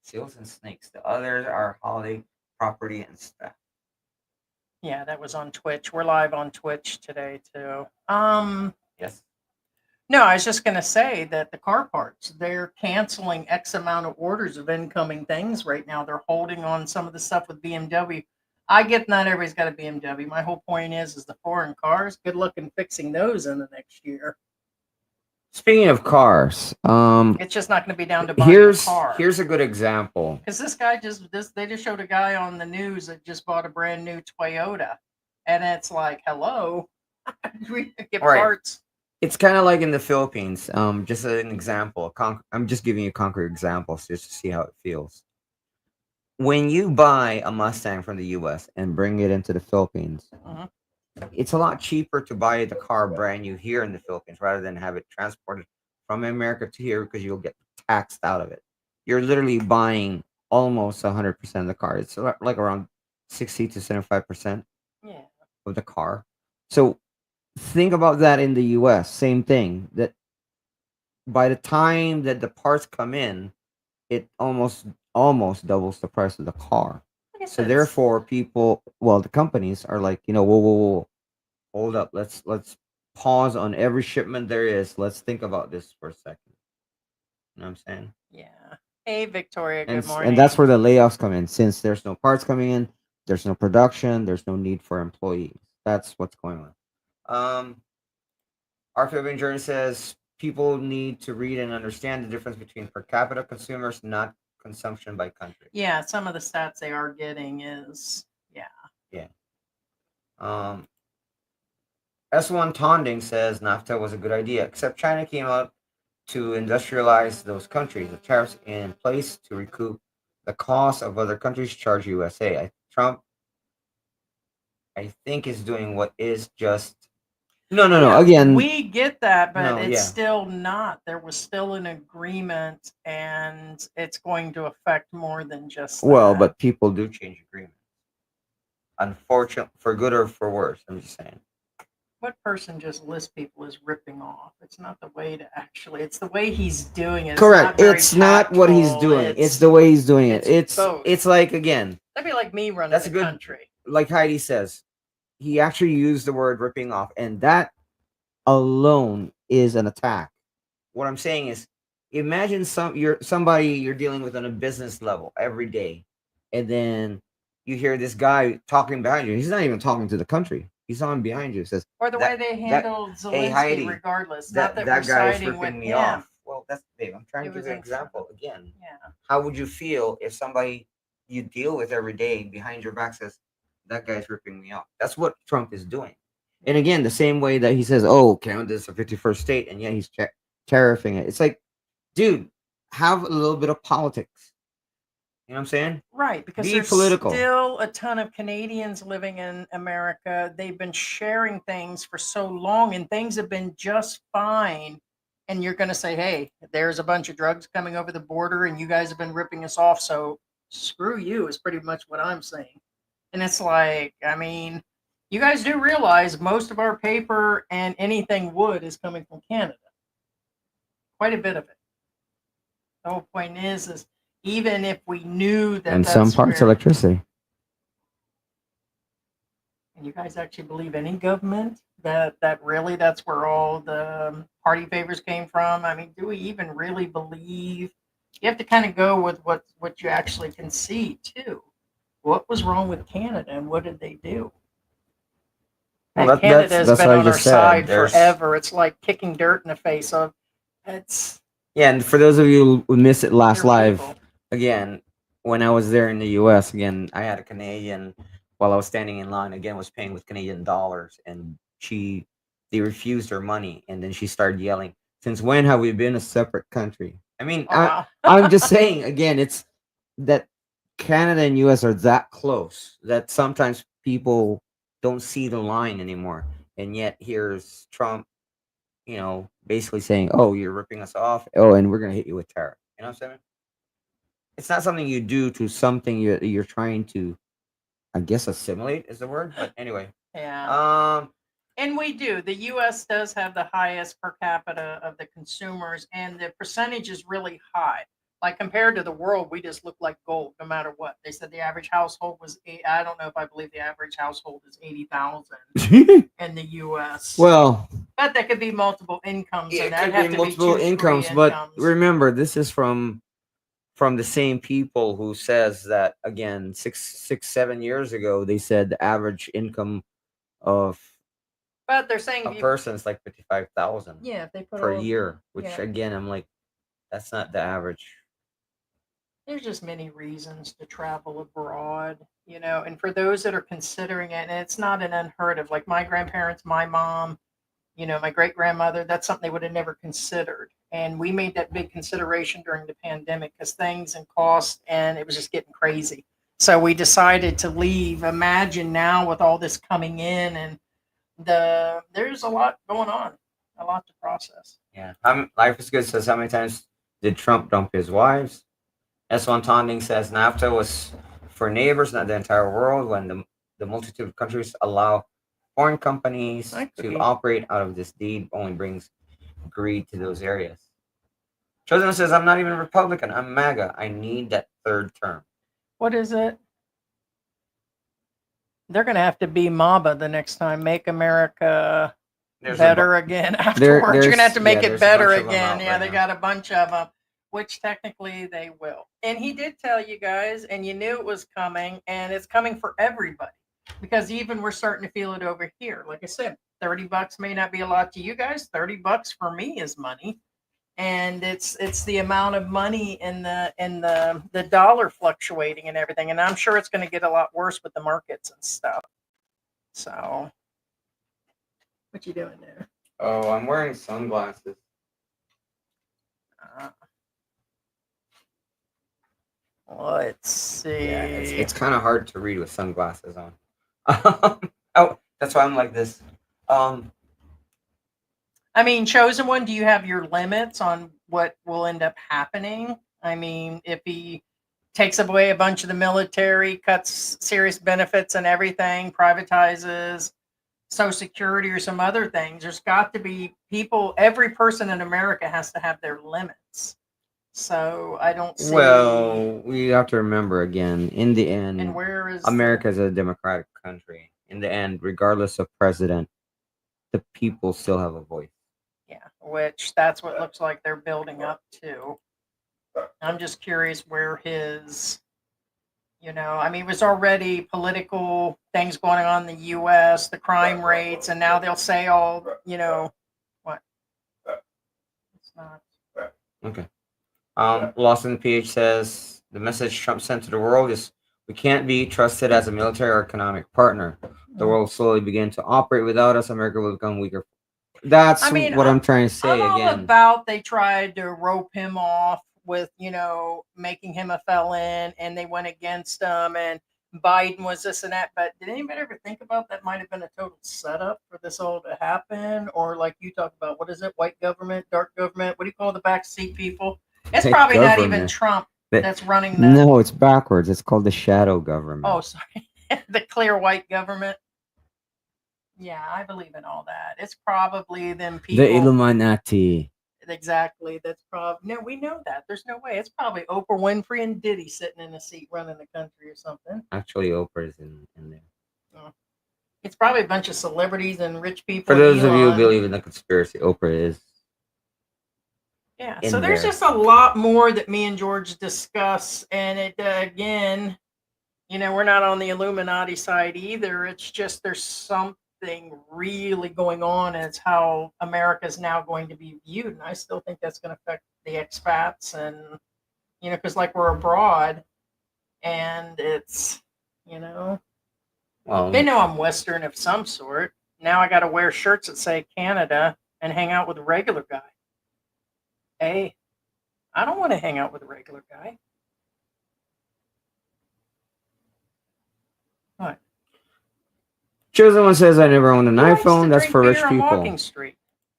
seals and snakes. The others are holiday property and stuff. Yeah, that was on Twitch. We're live on Twitch today too. Yes. No, I was just gonna say that the car parts, they're canceling X amount of orders of incoming things right now. They're holding on some of the stuff with BMW. I get not everybody's got a BMW. My whole point is the foreign cars. Good luck in fixing those in the next year. Speaking of cars, It's just not going to be down to buying a car. here's a good example. Because this guy they just showed a guy on the news that just bought a brand new Toyota, and it's like, hello, we get Right. parts. It's kind of like in the Philippines. Just an example. I'm just giving you concrete examples just to see how it feels. When you buy a Mustang from the U.S. and bring it into the Philippines, Mhm. it's a lot cheaper to buy the car brand new here in the Philippines rather than have it transported from America to here because you'll get taxed out of it. You're literally buying almost 100% of the car. It's like around 60 to 75% Yeah. of the car. So think about that in the US. Same thing. That by the time that the parts come in, it almost doubles the price of the car. Like I So said, it's therefore, people, well, the companies are like, whoa, whoa, whoa, hold up. Let's pause on every shipment there is. Let's think about this for a second. You know what I'm saying? yeah. Hey, Victoria. And Good and that's morning. where the layoffs come in. Since there's no parts coming in, there's no production, there's no need for employees. That's what's going on. Our Philippine journey says people need to read and understand the difference between per capita consumers, not consumption by country. Yeah, some of the stats they are getting is yeah. Yeah. Um, S1 Tonding says NAFTA was a good idea, except China came out to industrialize those countries. The tariffs in place to recoup the cost of other countries charge USA. Trump, I think, is doing what is just. No. Yeah, Again, we get that, but no. it's Yeah. still not. There was still an agreement, and it's going to affect more than just Well, that. but people do change agreements. Unfortunately, for good or for worse. I'm just saying. What person just lists people as ripping off? It's not the way to actually. It's the way he's doing it. It's not Correct. very It's not what he's tactful. doing. It's the way he's doing it. It's both. It's like again. That'd be like me running That's the a good. country. Like Heidi says, he actually used the word ripping off, and that alone is an attack. What I'm saying is, imagine somebody you're dealing with on a business level every day, and then you hear this guy talking behind you. He's not even talking to the country. He's on behind you. Says Or the way they that handled hey Zelensky, Heidi, regardless. Not that we're that guy is siding with ripping me him. off. Well, that's Dave. I'm trying It to give was you an in front. example again. Yeah. How would you feel if somebody you deal with every day behind your back says that guy's ripping me off? That's what Trump is doing. And again, the same way that he says, "Oh, Canada's a 51st state," and yet he's tariffing it. It's like, dude, have a little bit of politics. You know what I'm saying? Right, because Be there's political. still a ton of Canadians living in America. They've been sharing things for so long and things have been just fine. And you're going to say, hey, there's a bunch of drugs coming over the border and you guys have been ripping us off. So screw you, is pretty much what I'm saying. And it's like, I mean, you guys do realize most of our paper and anything wood is coming from Canada, quite a bit of it. The whole point is even if we knew that And some that's parts where. electricity. And you guys actually believe any government that really that's where all the party favors came from? I mean, do we even really believe? You have to kind of go with what you actually can see too. What was wrong with Canada and what did they do? Well, And Canada has that's been what I on our just said. side There's forever. It's like kicking dirt in the face of it's yeah, and for those of you who missed it last their live, people. again, when I was there in the U.S., again, I had a Canadian while I was standing in line. Again, was paying with Canadian dollars, and they refused her money, and then she started yelling, "Since when have we been a separate country?" I mean, Oh wow. I'm just saying again, it's that Canada and U.S. are that close that sometimes people don't see the line anymore, and yet here's Trump, basically saying, "Oh, you're ripping us off. Oh, and we're gonna hit you with tariff." You know what I'm saying? It's not something you do to something you're trying to, I guess, assimilate is the word. But anyway, Yeah. um, And we do. The US does have the highest per capita of the consumers, and the percentage is really high. Like compared to the world, we just look like gold no matter what. They said the average household was eight. I don't know if I believe the average household is 80,000 in the US. well, But that could be multiple incomes, yeah, and it that'd could be have to be multiple two, three incomes, but incomes. remember, this is from the same people who says that again 7 years ago they said the average income of But they're saying a if you, person is like 55,000 yeah, if they put per all, year, which yeah, again I'm like, that's not the average. there's just many reasons to travel abroad, and for those that are considering it, and it's not an unheard of, like my grandparents, my mom, My great grandmother, that's something they would have never considered. And we made that big consideration during the pandemic because things and cost, and it was just getting crazy. So we decided to leave. Imagine now with all this coming in, and there's a lot going on, a lot to process. Yeah. Life is good says, how many times did Trump dump his wives? S1 Tonding says, NAFTA was for neighbors, not the entire world, when the multitude of countries allow foreign companies Hi, to Cookie. operate out of this deed only brings greed to those areas. Chosen says, I'm not even a Republican. I'm MAGA. I need that third term. What is it? They're going to have to be MABA the next time. Make America There's better again afterwards. You're going to have to make it better again. Yeah, they got a bunch of them, which technically they will. And he did tell you guys, and you knew it was coming, and it's coming for everybody. Because even we're starting to feel it over here. Like I said, $30 may not be a lot to you guys. $30 for me is money. And it's the amount of money in the dollar fluctuating and everything. And I'm sure it's going to get a lot worse with the markets and stuff. So what you doing there? Oh, I'm wearing sunglasses. Let's see. Yeah, it's kind of hard to read with sunglasses on. Oh, that's why I'm like this. I mean, Chosen One, do you have your limits on what will end up happening? I mean, if he takes away a bunch of the military, cuts serious benefits and everything, privatizes Social Security or some other things, there's got to be people, every person in America has to have their limits. So I don't see. Well, we have to remember again, in the end, and where is America is a democratic country. In the end, regardless of president, the people still have a voice. Yeah, which that's what it looks like they're building up to. I'm just curious where his, I mean, it was already political things going on in the U.S., the crime rates, and now they'll say all, what? It's not. Okay. Lost in the PH says, the message Trump sent to the world is, we can't be trusted as a military or economic partner. The world slowly begin to operate without us. America will become weaker. That's what I'm trying to say I'm again. all about they tried to rope him off with, making him a felon, and they went against him, and Biden was this and that. But did anybody ever think about that might have been a total setup for this all to happen? Or like you talk about, what is it? White government, dark government? What do you call the backseat people? It's probably not even Trump that's running that. No, it's backwards. It's called the shadow government. Oh, sorry. The clear white government. Yeah, I believe in all that. It's probably them people. The Illuminati. Exactly. That's probably. No, we know that. There's no way. It's probably Oprah Winfrey and Diddy sitting in a seat running the country or something. Actually, Oprah's in there. Oh. It's probably a bunch of celebrities and rich people. For those of you who believe in the conspiracy, Oprah is. Yeah. So there's just a lot more that me and George discuss. And it, again, we're not on the Illuminati side either. It's just there's something really going on, and it's how America is now going to be viewed. And I still think that's going to affect the expats, and because like we're abroad, and it's well, they know I'm Western of some sort. Now I got to wear shirts that say Canada and hang out with a regular guy. Hey, I don't want to hang out with a regular guy. What? Chosen One says, I never owned an iPhone. That's for rich people. Walking Street.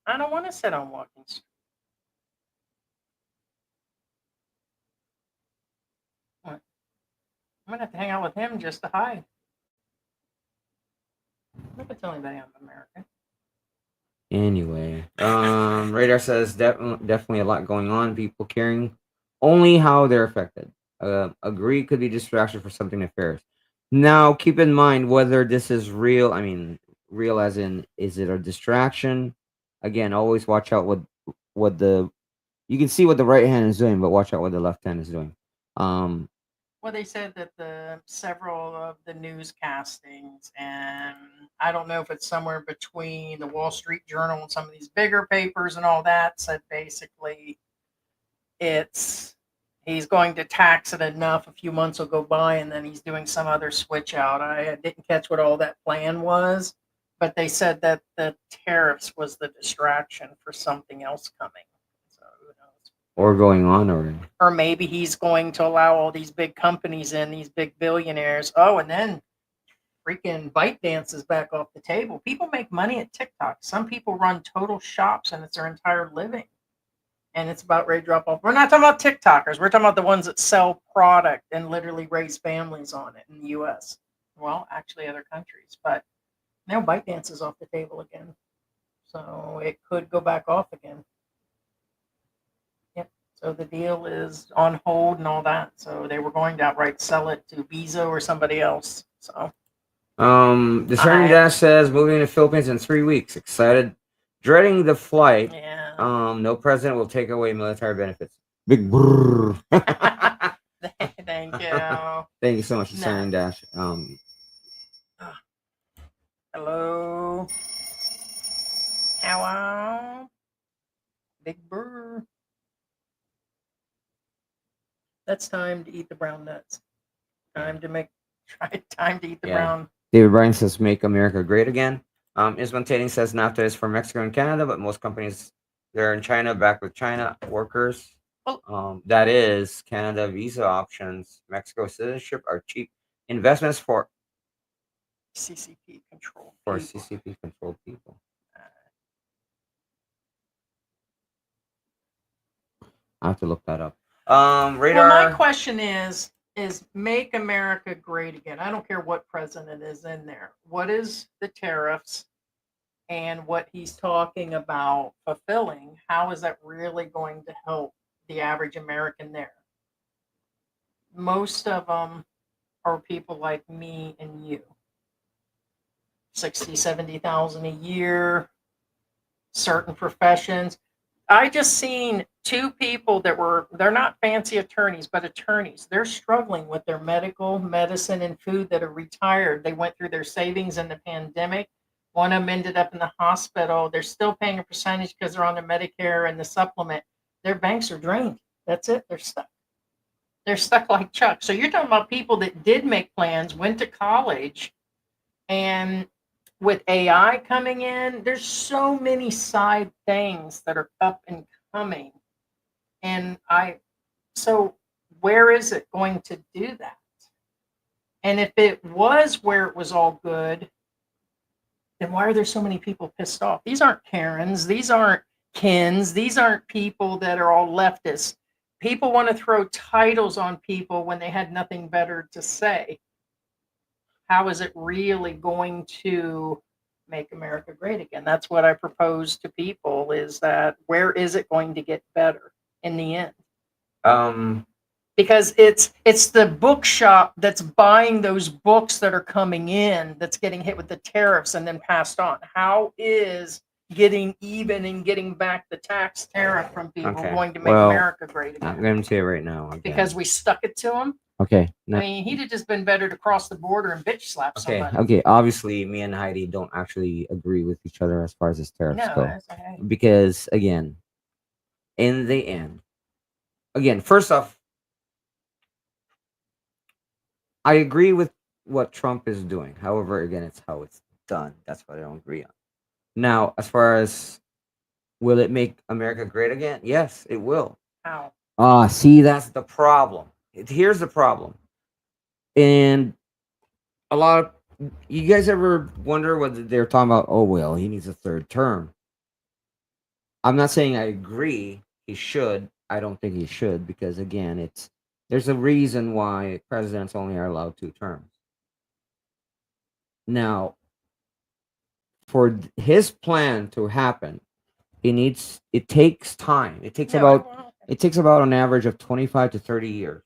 I don't want to sit on Walking Street. What? I'm going to have to hang out with him just to hide. I'm not going to tell anybody I'm American. Anyway, Radar says, definitely a lot going on. People caring only how they're affected. Agree could be distraction for something nefarious. Now, keep in mind whether this is real. I mean, real as in, is it a distraction? Again, always watch out what you can see what the right hand is doing, but watch out what the left hand is doing. Well, they said that several of the newscastings, and I don't know if it's somewhere between the Wall Street Journal and some of these bigger papers and all that, said basically he's going to tax it enough. A few months will go by, and then he's doing some other switch out. I didn't catch what all that plan was, But they said that the tariffs was the distraction for something else coming. So who knows? Or going on already. Or maybe he's going to allow all these big companies in, these big billionaires. Oh, and then freaking ByteDance is back off the table. People make money at TikTok. Some people run total shops and it's their entire living. And it's about ready to drop off. We're not talking about TikTokers. We're talking about the ones that sell product and literally raise families on it in the US. Well, actually other countries. But now ByteDance is off the table again. So it could go back off again. Yep. So the deal is on hold and all that. So they were going to outright sell it to Bezo or somebody else. So The Discerning Dash says moving to Philippines in 3 weeks. Excited, dreading the flight. yeah. No president will take away military benefits. Big brrr. Thank you. Thank you so much, Discerning Dash. Hello. Hello. Big Brr. That's time to eat the brown nuts. Time to eat the brown. David Bryan says make America great again. Isman Tating says NAFTA is for Mexico and Canada, but most companies they're in China, back with China workers. That is Canada visa options. Mexico citizenship are cheap investments for CCP control. For CCP controlled people. I have to look that up. Radar. Well, my question is make America great again. I don't care what president is in there. What is the tariffs and what he's talking about fulfilling? How is that really going to help the average American there? Most of them are people like me and you. 60, 70,000 a year, certain professions. I just seen two people they're not fancy attorneys, but attorneys. They're struggling with their medical, medicine, and food that are retired. They went through their savings in the pandemic. One of them ended up in the hospital. They're still paying a percentage because they're on the Medicare and the supplement. Their banks are drained. That's it. They're stuck. They're stuck like Chuck. So you're talking about people that did make plans, went to college, and with AI coming in, there's so many side things that are up and coming. And so where is it going to do that? And if it was where it was all good, then why are there so many people pissed off? These aren't Karens. These aren't Kens. These aren't people that are all leftists. People want to throw titles on people when they had nothing better to say. How is it really going to make America great again? That's what I propose to people, is that where is it going to get better in the end? Because it's the bookshop that's buying those books that are coming in that's getting hit with the tariffs and then passed on. How is getting even and getting back the tax tariff from people going to make America great again? I'm going to say it right now. Okay. Because we stuck it to them. Okay. I mean, he'd have just been better to cross the border and bitch slap somebody. Okay. Obviously, me and Heidi don't actually agree with each other as far as this tariffs go. That's okay. Because, again, in the end, first off, I agree with what Trump is doing. However, again, it's how it's done. That's what I don't agree on. Now, as far as will it make America great again? Yes, it will. How? See, that's the problem. Here's the problem. And a lot of you guys ever wonder what they're talking about? Oh, well, he needs a third term. I'm not saying I agree he should. I don't think he should, because again, there's a reason why presidents only are allowed 2 terms. Now, for his plan to happen, it takes time. It takes about an average of 25 to 30 years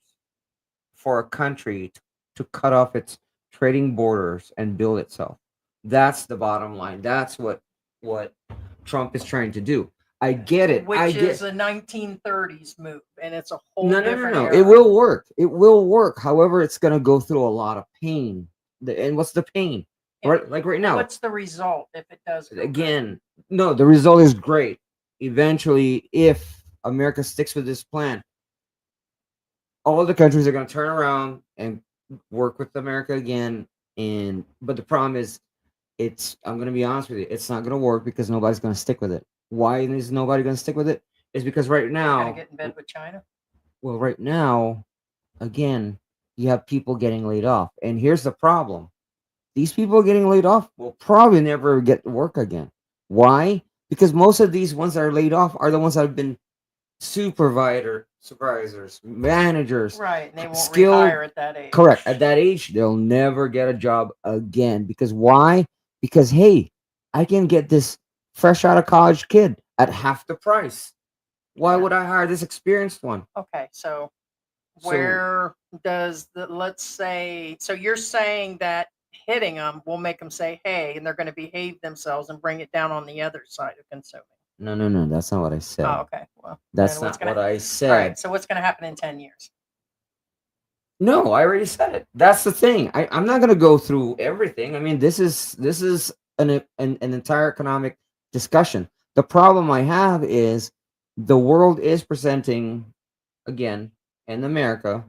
for a country to cut off its trading borders and build itself. That's the bottom line. That's what Trump is trying to do. I get it. Which is a 1930s move, and it's a whole different No. era. It will work. It will work. However, it's going to go through a lot of pain. And what's the pain? Right, like right now. What's the result if it does? Again, no, the result is great. Eventually, if America sticks with this plan, all the countries are going to turn around and work with America again. But the problem is, I'm gonna be honest with you, it's not gonna work because nobody's gonna stick with it. Why is nobody gonna stick with it? Is because right Gotta now, get in bed with China. well, right now, again, you have people getting laid off, and here's the problem: these people getting laid off will probably never get to work again. Why? Because most of these ones that are laid off are the ones that have been supervisors, managers, Right, and they won't skilled. rehire at that age. Correct. At that age, they'll never get a job again. Because why? Because hey, I can get this fresh out of college kid at half the price. Why Yeah. would I hire this experienced one? Okay, so So where does the, let's say, so you're saying that hitting them will make them say, hey, and they're going to behave themselves and bring it down on the other side of consuming. no, that's not what I said. Oh, okay. Well, That's then what's not gonna, what I all said. right, so what's going to happen in 10 years? No, I already said it. That's the thing. I'm not gonna go through everything. I mean, this is an entire economic discussion. The problem I have is the world is presenting again in America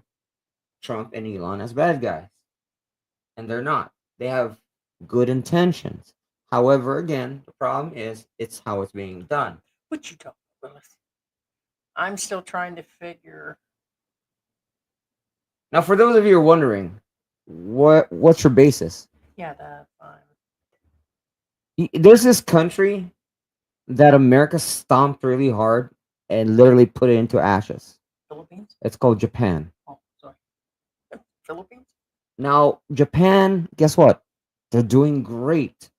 Trump and Elon as bad guys, and they're not. They have good intentions. However, again, the problem is it's how it's being done. What you talking about, Willis? I'm still trying to figure. Now, for those of you who are wondering, what's your basis? Yeah, that fine. There's this country that America stomped really hard and literally put it into ashes. Philippines? It's called Japan. Oh, sorry. Philippines? Now, Japan, guess what? They're doing great.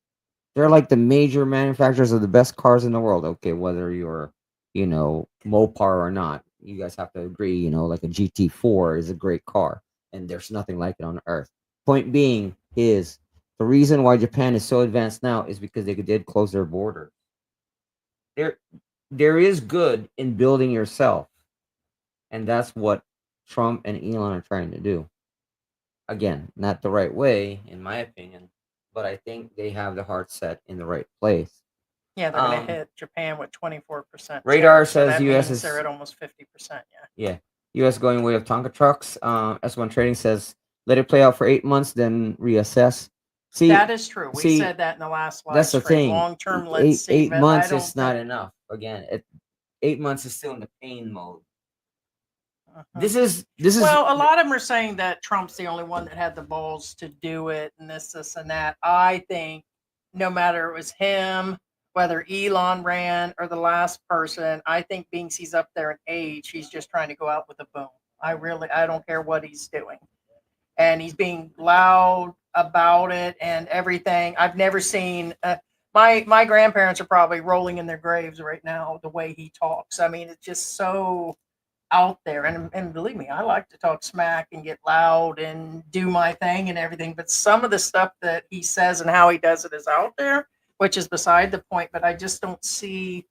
They're like the major manufacturers of the best cars in the world. Okay, whether you're, Mopar or not, you guys have to agree, like a GT4 is a great car, and there's nothing like it on earth. Point being is the reason why Japan is so advanced now is because they did close their border. There is good in building yourself, and that's what Trump and Elon are trying to do. Again, not the right way, in my opinion, but I think they have the heart set in the right place. Yeah, they're going to hit Japan with 24%. Radar tariff, so says that US means is they're at almost 50%. Yeah. yeah, US going way of Tonka trucks. S1 Trading says let it play out for 8 months, then reassess. See, That is true. We see, said that in the last live that's the stream. thing. Long term, let's Eight see. eight But I months don't is not think. enough. Again, 8 months is still in the pain mode. Uh-huh. This is Well, a lot of them are saying that Trump's the only one that had the balls to do it, and this, and that. I think no matter it was him, whether Elon ran or the last person, I think being he's up there in age, he's just trying to go out with a boom. I don't care what he's doing, and he's being loud about it and everything. I've never seen. My grandparents are probably rolling in their graves right now the way he talks. I mean, it's just so out there. And believe me, I like to talk smack and get loud and do my thing and everything. But some of the stuff that he says and how he does it is out there, which is beside the point. But I just don't see.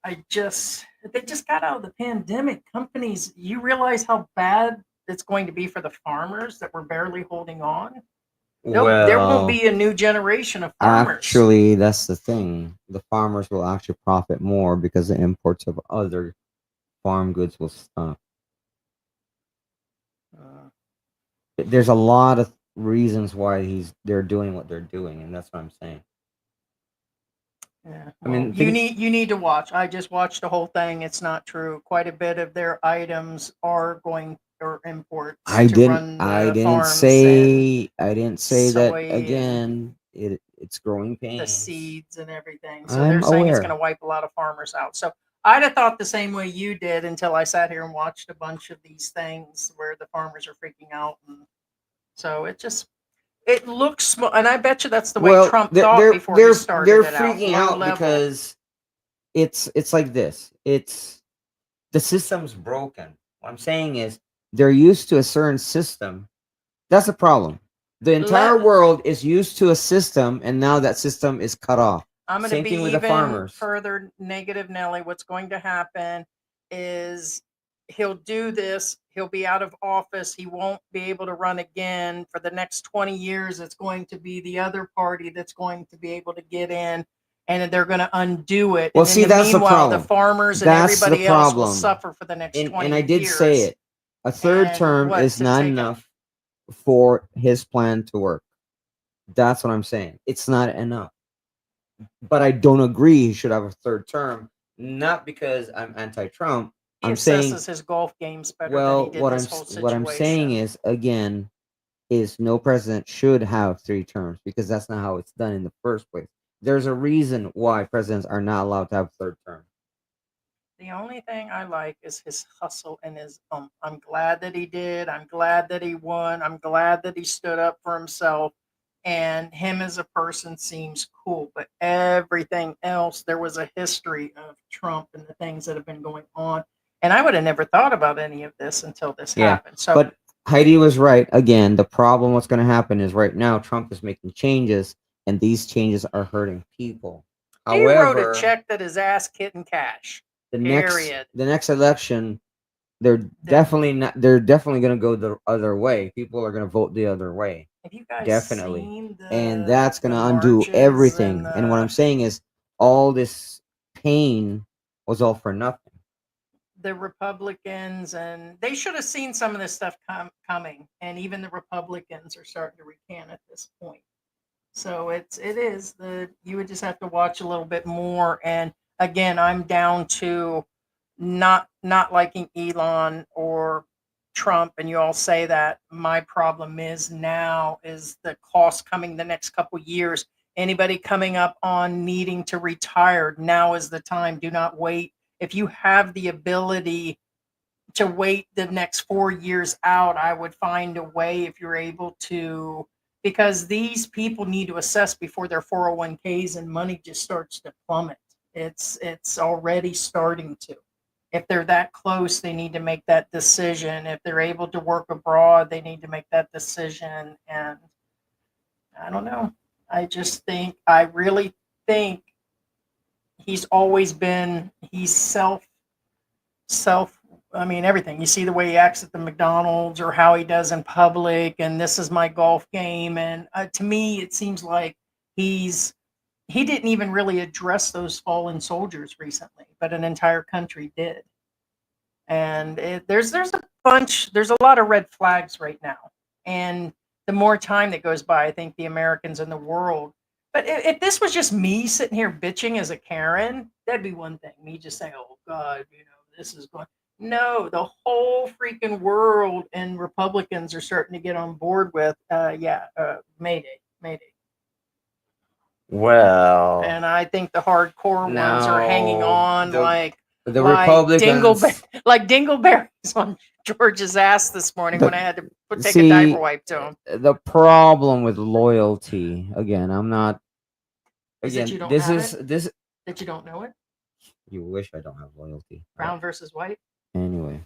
They just got out of the pandemic. Companies, you realize how bad it's going to be for the farmers that we're barely holding on. There won't be a new generation of farmers. actually, that's the thing. The farmers will actually profit more because the imports of other farm goods will stop. Uh, There's a lot of reasons why they're doing what they're doing, and that's what I'm saying. Yeah, I mean, you need to watch. I just watched the whole thing. It's not true. Quite a bit of their items are going or imports. I to didn't. run the I didn't farms say. I didn't say that soy again. It's growing and pains. the seeds and everything. So I'm they're saying it's aware. going to wipe a lot of farmers out. So I'd have thought the same way you did until I sat here and watched a bunch of these things where the farmers are freaking out, and so it looks, and I bet you that's the way Well, Trump they're thought they're before they're he started they're it out. freaking One out level. because it's like this. It's the system's broken. What I'm saying is they're used to a certain system. That's the problem. The entire world is used to a system, and now that system is cut off. I'm going to Same be thing with the even farmers. further negative, Nelly. What's going to happen is he'll do this. He'll be out of office. He won't be able to run again for the next 20 years. It's going to be the other party that's going to be able to get in, and they're going to undo it. Well, and see, in the that's the meanwhile, problem. the farmers and That's the everybody else will problem. suffer for the next 20 And I did years. say it. A third And term what, is to not take enough for his plan to work. That's what I'm saying. It's not enough. But I don't agree he should have a third term. Not because I'm anti-Trump. He I'm saying, assesses his golf games better than he well, did this whole what I'm saying situation. is, again, is no president should have 3 terms because that's not how it's done in the first place. There's a reason why presidents are not allowed to have third term. The only thing I like is his hustle and his I'm glad that he did. I'm glad that he won. I'm glad that he stood up for himself. And him as a person seems cool. But everything else, there was a history of Trump and the things that have been going on. And I would have never thought about any of this until this Yeah, happened. So but Heidi was right. Again, the problem, what's going to happen is right now Trump is making changes, and these changes are hurting people. he wrote a However, check that his ass kitten cash. Period. the next election, they're The- they're definitely going to go the other way. People are going to vote the other way, Have you guys definitely, seen and that's going the to undo marches everything. and And what I'm saying is, all this pain was all for nothing. the Republicans, and they should have seen some of this stuff coming, and even the Republicans are starting to recant at this point. So it is the you would just have to watch a little bit more. And again, I'm down to not liking Elon or Trump, and you all say that. My problem is now is the cost coming the next couple years. Anybody coming up on needing to retire, now is the time. Do not wait. If you have the ability to wait the next 4 years out, I would find a way if you're able to, because these people need to assess before their 401ks and money just starts to plummet. It's already starting to. If they're that close, they need to make that decision. If they're able to work abroad, they need to make that decision. And I don't know. I really think he's always been, he's self I mean everything. You see the way he acts at the McDonald's or how he does in public, and this is my golf game. And to me it seems like he's he didn't even really address those fallen soldiers recently, but an entire country did. And there's a lot of red flags right now. And the more time that goes by, I think the Americans and the world. But if this was just me sitting here bitching as a Karen, that'd be one thing. Me just saying, "Oh God, this is going." No, the whole freaking world and Republicans are starting to get on board with, Mayday, Mayday. Well, And I think the hardcore ones are hanging no, on like the Republicans. like dingleberries on George's ass this morning when I had to take a See, diaper wipe to him. the problem with loyalty, again, I'm not. Is that Again, you don't this have is it? this. That you don't know it? You wish I don't have loyalty. Brown versus white? Anyway,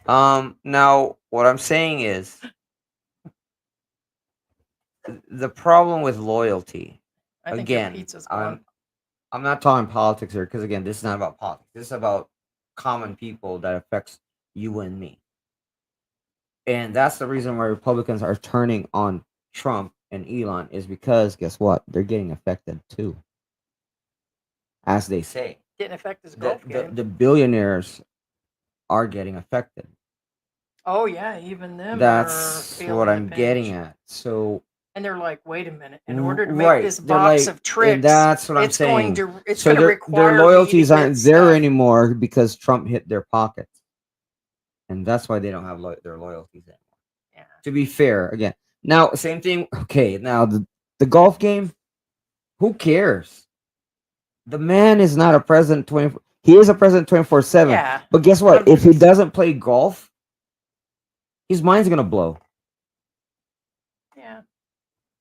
now what I'm saying is the problem with loyalty. I think your Again, pizza's gone. I'm not talking politics here because again, this is not about politics. This is about common people that affects you and me, and that's the reason why Republicans are turning on Trump and Elon is because guess what? They're getting affected too, as they say. Didn't affect his golf game. The billionaires are getting affected. Oh yeah, even them are That's feeling what the I'm getting pinch. at. So And they're like, wait a minute, in order to right, make this they're box like, of tricks, that's what I'm it's saying. it's So going to require their loyalties me to aren't get there stuff. anymore because Trump hit their pockets, and that's why they don't have their loyalties anymore. Yeah. To be fair, again, now same thing. Okay, now the golf game. Who cares? The man is not a president 24. He is a president 24/7. Yeah. But guess what? If he doesn't play golf, his mind's gonna blow. Yeah.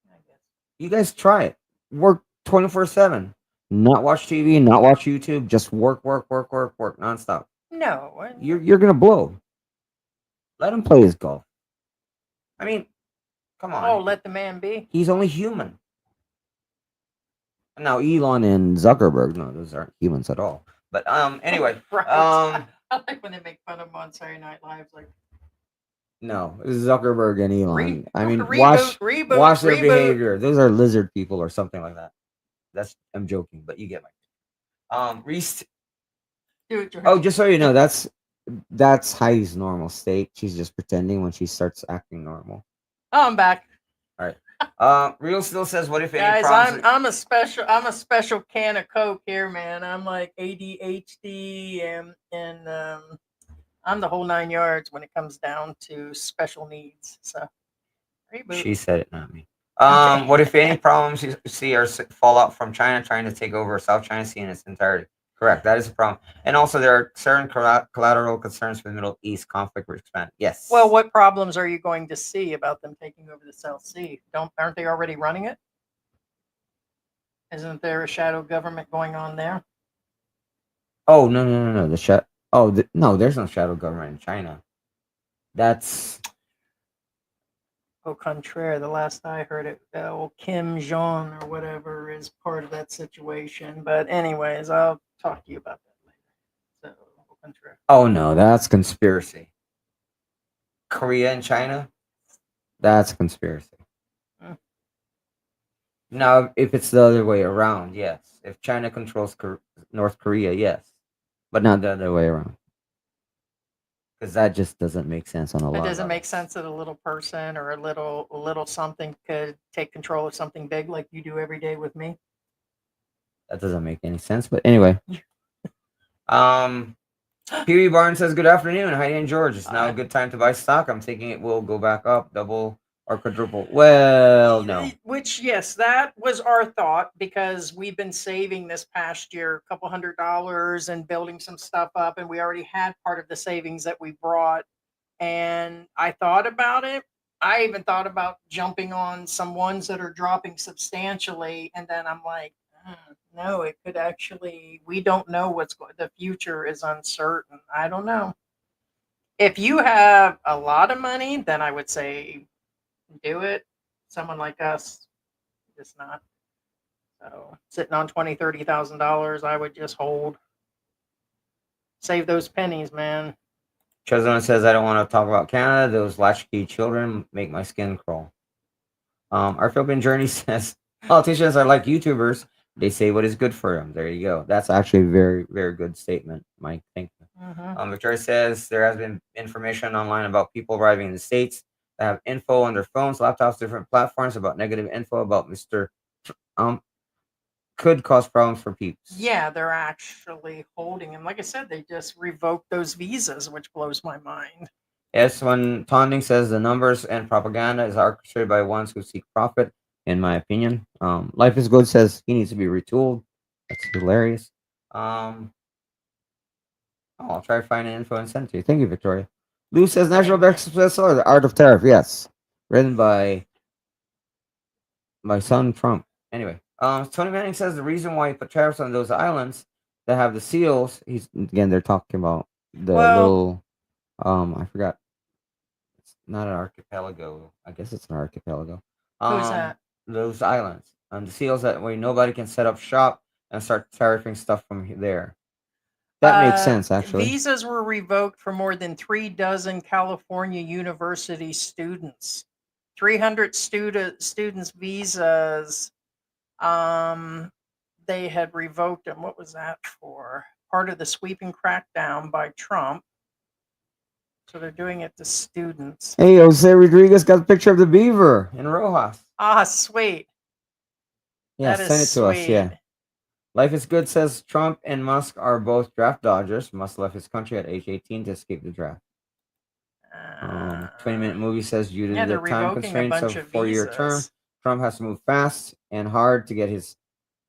I guess. You guys try it. Work 24/7. Not watch TV, not watch YouTube. Just work nonstop. No. You're gonna blow. Let him play his golf. I mean, come on. Oh, let the man be. He's only human. Now Elon and Zuckerberg, no, those aren't humans at all. But anyway, Right. I like when they make fun of him on Saturday Night Live. Like, no, Zuckerberg and Elon. I mean, reboot, watch their behavior. Those are lizard people or something like that. I'm joking, but you get my Reese. Do it, George. Oh, just so you know, that's Heidi's normal state. She's just pretending when she starts acting normal. Oh, I'm back. All right. Real still says, what if any Guys, problems? I'm a special can of Coke here, man. I'm like ADHD and I'm the whole 9 yards when it comes down to special needs. So reboot. She said it, not me. Okay. What if any problems you see are fallout from China trying to take over South China Sea in its entirety? Correct, that is a problem. And also, there are certain collateral concerns for the Middle East conflict which expand. Yes. Well, what problems are you going to see about them taking over the South Sea? Aren't they already running it? Isn't there a shadow government going on there? Oh, no. No, there's no shadow government in China. That's Au contraire, the last I heard it, old Kim Jong or whatever is part of that situation. But anyways, I'll talk to you about that later. So, au contraire. oh no, that's conspiracy. Korea and China, that's conspiracy. Hmm. Now, if it's the other way around, yes. If China controls North Korea, yes, but not the other way around, because that just doesn't make sense on a It lot of doesn't make levels. sense that a little person or a little something could take control of something big like you do every day with me. That doesn't make any sense. But anyway, Pee Wee Barnes says, "Good afternoon, Heidi and George. It's now a good time to buy stock. I'm thinking it will go back up, double or quadruple." Well, no. Which, yes, that was our thought because we've been saving this past year a couple $100 and building some stuff up, and we already had part of the savings that we brought. And I thought about it. I even thought about jumping on some ones that are dropping substantially, and then I'm like, no, it could actually. We don't know what's going. The future is uncertain. I don't know. If you have a lot of money, then I would say do it. Someone like us, just not. So sitting on $20,000, $30,000, I would just hold. Save those pennies, man. Chesona says, "I don't want to talk about Canada. Those latchkey children make my skin crawl." Our Philippine Journey says, "Politicians are like YouTubers. They say what is good for them." There you go. That's actually a very, very good statement, Mike. Thank you. Mm-hmm. Victoria says there has been information online about people arriving in the States that have info on their phones, laptops, different platforms about negative info about Mr. Um could cause problems for peeps. Yeah, they're actually holding him. Like I said, they just revoked those visas, which blows my mind. Yes, when Tonding says the numbers and propaganda is orchestrated by ones who seek profit, in my opinion. Life is Good says he needs to be retooled. That's hilarious. I'll try to find an info and send it to you. Thank you, Victoria. Lou says National Bestseller, The Art of Tariff. Yes, written by my son Trump. Anyway, Tony Manning says the reason why he put tariffs on those islands that have the seals. He's again, they're talking about the little. I forgot. It's not an archipelago. I guess it's an archipelago. Who's that? Those islands. The seals that way nobody can set up shop and start tariffing stuff from there. That makes sense, actually. Visas were revoked for more than 3 dozen California university students. 300 students' visas. They had revoked them. What was that for? Part of the sweeping crackdown by Trump. So they're doing it to students. Hey, Jose Rodriguez got a picture of the beaver in Rojas. Ah, sweet. Yeah, That send it is to us. Yeah. sweet. Life is Good says Trump and Musk are both draft dodgers. Musk left his country at age 18 to escape the draft. 20-minute movie says due to Yeah, the they're time revoking a constraints bunch of a of 4-year term, visas. Trump has to move fast and hard to get his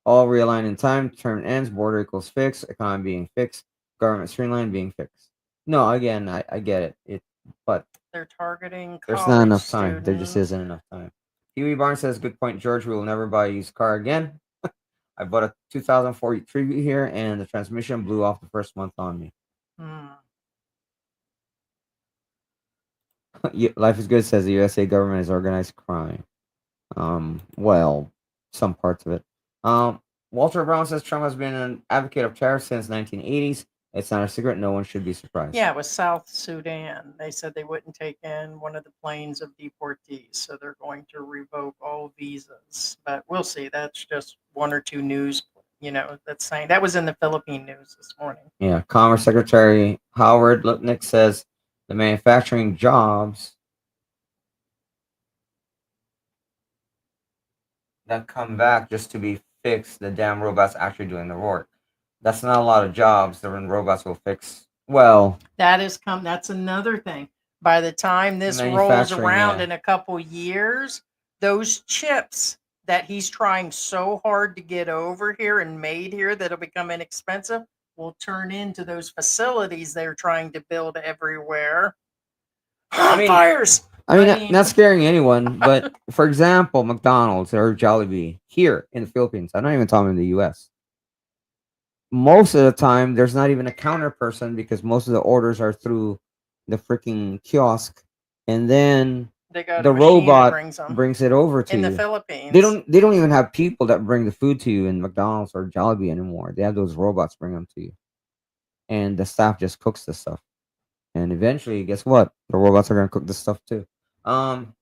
all realigned in time. Term ends, border equals fixed, economy being fixed, government streamline being fixed. No, again, I get it. But They're targeting there's college not enough time. There just students. isn't enough time. Huey Barnes says, "Good point, George. We will never buy a used car again. I bought a 2004 Tribute here, and the transmission blew off the first month on me." Life is Good says the USA government is organized crime. Well, some parts of it. Walter Brown says Trump has been an advocate of tariffs since 1980s. It's not a secret. No one should be surprised. Yeah, it was South Sudan. They said they wouldn't take in one of the planes of deportees, so they're going to revoke all visas. But we'll see. That's just one or two news, that's saying that was in the Philippine news this morning. Yeah, Commerce Secretary Howard Lutnick says the manufacturing jobs that come back just to be fixed. The damn robots actually doing the work. That's not a lot of jobs. The robots will fix. Well, That's another thing. By the time this rolls manufacturing, around yeah. in a couple years, those chips that he's trying so hard to get over here and made here that'll become inexpensive will turn into those facilities they're trying to build everywhere. I mean, Fires. I mean, I not, mean- not scaring anyone, but for example, McDonald's or Jollibee here in the Philippines. I'm not even talking in the U.S. Most of the time, there's not even a counter person because most of the orders are through the freaking kiosk, and then They got the a machine that robot brings them brings it over to in the you. Philippines. They don't even have people that bring the food to you in McDonald's or Jollibee anymore. They have those robots bring them to you, and the staff just cooks the stuff. And eventually, guess what? The robots are gonna cook the stuff too. Um,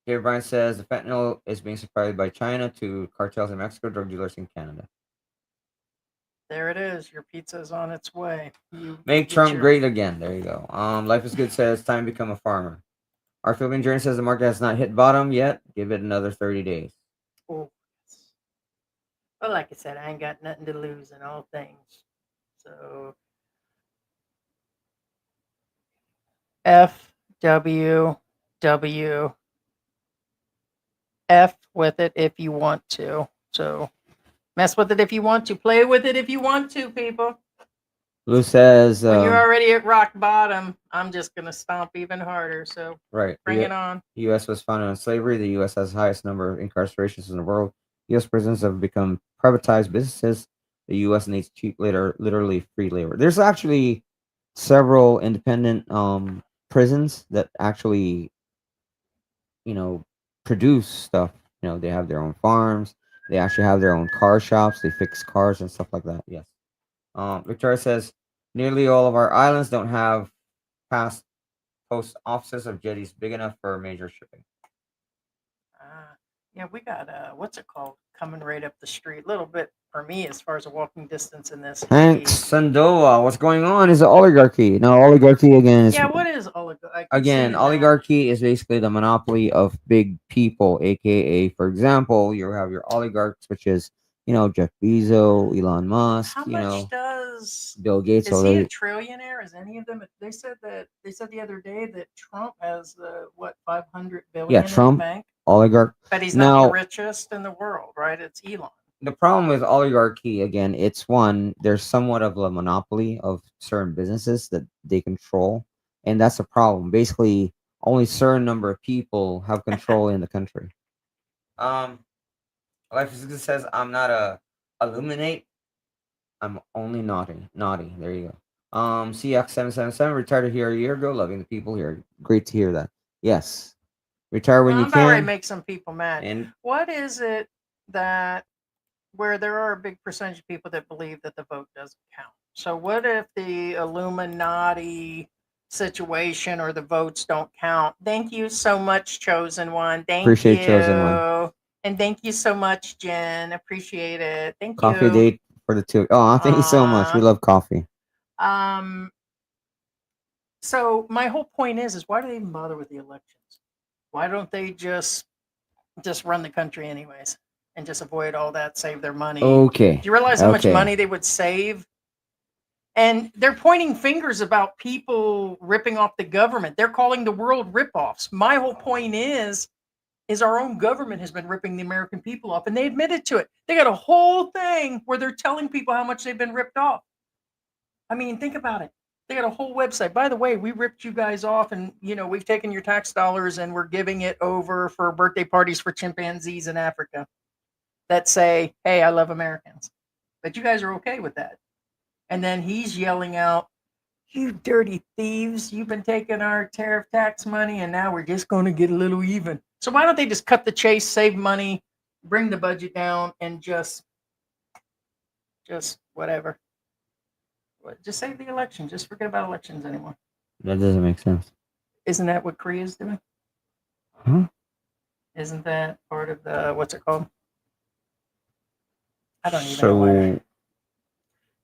Here Brian says the fentanyl is being supplied by China to cartels in Mexico, drug dealers in Canada. There it is. Your pizza is on its way. Make get Trump your- great again. There you go. Life is good says time to become a farmer. Our Philippine journey says the market has not hit bottom yet. Give it another 30 days. Oh, yes. Well, like I said, I ain't got nothing to lose in all things. So F W W F with it if you want to. So mess with it if you want to. Play with it if you want to, people. Lou says When you're already at rock bottom, I'm just gonna stomp even harder. So right. bring it on. The U.S. was founded on slavery. The U.S. has the highest number of incarcerations in the world. U.S. prisons have become privatized businesses. The U.S. needs cheap labor, literally free labor. There's actually several independent prisons that actually, you know, produce stuff. You know, they have their own farms. They actually have their own car shops. They fix cars and stuff like that. Yes. Victoria says nearly all of our islands don't have past post offices of jetties big enough for major shipping. Yeah, we got what's it called coming right up the street. A little bit for me as far as a walking distance in this. Hank Sandoa, what's going on? Is it oligarchy? No, oligarchy again is Yeah, what is oligarchy? again oligarchy is basically the monopoly of big people, aka, for example, you have your oligarchs, which is Jeff Bezos, Elon Musk, How much does Bill Gates. is So he a they trillionaire? Is any of them? They said the other day that Trump has what 500 billion yeah, in the Trump bank, oligarch. but he's not the Now richest in the world, right? It's Elon. the problem with oligarchy again, it's one, there's somewhat of a monopoly of certain businesses that they control, and that's a problem. Basically, only certain number of people have control in the country. Life is Good says I'm not a illuminate, I'm only naughty. There you go. CX777 retired here a year ago, loving the people here. Great to hear that. Yes, retire when Well, you I'm about ready to can. make some people mad. And What is it that where there are a big percentage of people that believe that the vote doesn't count? So what if the Illuminati situation or the votes don't count? Thank you so much, chosen one. Thank Appreciate you. chosen one. And thank you so much, Jen. Appreciate it. Thank Coffee you. date for the two. Oh, thank you so much. We love coffee. So my whole point is why do they even bother with the elections? Why don't they just run the country anyways and just avoid all that, save their money? Okay. Do you realize how much Okay. money they would save? And they're pointing fingers about people ripping off the government. They're calling the world ripoffs. My whole point is our own government has been ripping the American people off, and they admitted to it. They got a whole thing where they're telling people how much they've been ripped off. I mean, think about it. They got a whole website. By the way, we ripped you guys off, and we've taken your tax dollars and we're giving it over for birthday parties for chimpanzees in Africa that say, "Hey, I love Americans." But you guys are okay with that. And then he's yelling out, "You dirty thieves, you've been taking our tariff tax money and now we're just going to get a little even." So why don't they just cut the chase, save money, bring the budget down, and just whatever. Just save the election. Just forget about elections anymore. That doesn't make sense. Isn't that what Korea's doing? Huh? Isn't that part of the, what's it called? I don't even know. So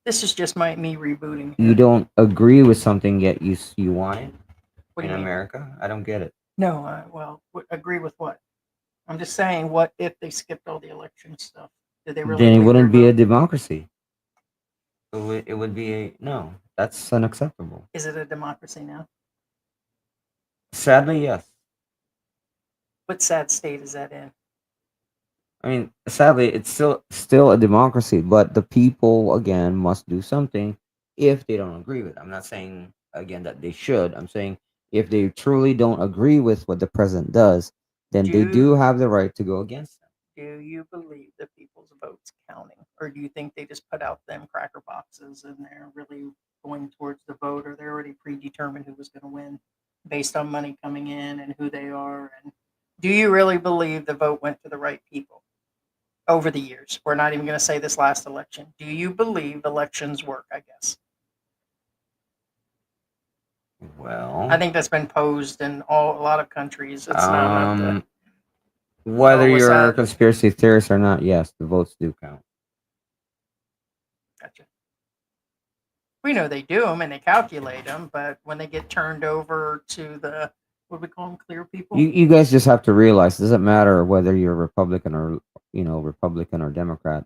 This is just me rebooting. you don't agree with something yet you want it What do in you mean? America? I don't get it. No, well, agree with what? I'm just saying, what if they skipped all the election stuff? Did they really Then it believe their wouldn't be a vote? democracy. It would be a no. That's unacceptable. Is it a democracy now? Sadly, yes. What sad state is that in? I mean, sadly, it's still a democracy, but the people again must do something if they don't agree with it. I'm not saying again that they should. I'm saying if they truly don't agree with what the president does, then they do Do have the right to go against them. do you believe the people's votes counting, or do you think they just put out them cracker boxes and they're really going towards the vote, or they're already predetermined who was going to win based on money coming in and who they are? And do you really believe the vote went to the right people over the years? We're not even going to say this last election. Do you believe elections work? I guess. Well, I think that's been posed in a lot of countries. It's not the whether what's you're a that? conspiracy theorist or not, yes, the votes do count. Gotcha. We know they do them and they calculate them, but when they get turned over to the, what do we call them, clear people? You guys just have to realize it doesn't matter whether you're Republican or Republican or Democrat.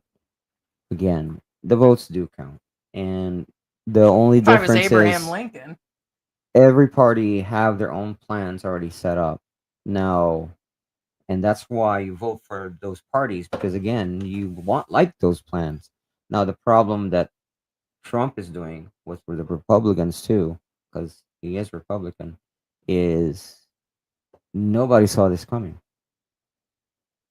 Again, the votes do count, and the only If I was difference Abraham is Lincoln, every party have their own plans already set up now, and that's why you vote for those parties because again, you want like those plans. Now, the problem that Trump is doing with the Republicans too, because he is Republican, is nobody saw this coming,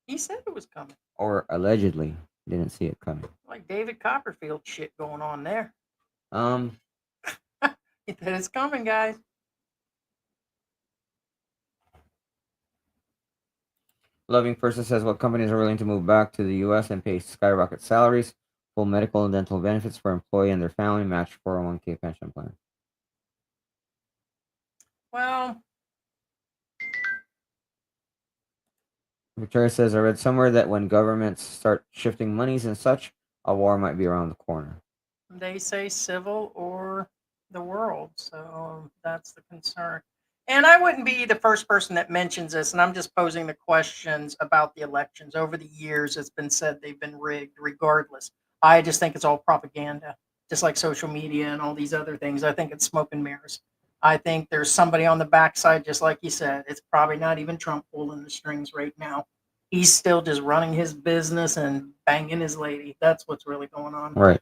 he said it was coming. or allegedly didn't see it coming. Like David Copperfield shit going on there. Um, He said it's coming, guys. Loving person says what companies are willing to move back to the U.S. and pay skyrocket salaries, full medical and dental benefits for employee and their family, match 401k pension plan. Well, Victoria says I read somewhere that when governments start shifting monies and such, a war might be around the corner. they say civil or the world, so that's the concern. And I wouldn't be the first person that mentions this, and I'm just posing the questions about the elections. Over the years, it's been said they've been rigged regardless. I just think it's all propaganda, just like social media and all these other things. I think it's smoke and mirrors. I think there's somebody on the backside, just like you said. It's probably not even Trump pulling the strings right now. He's still just running his business and banging his lady. That's what's really going on. Right.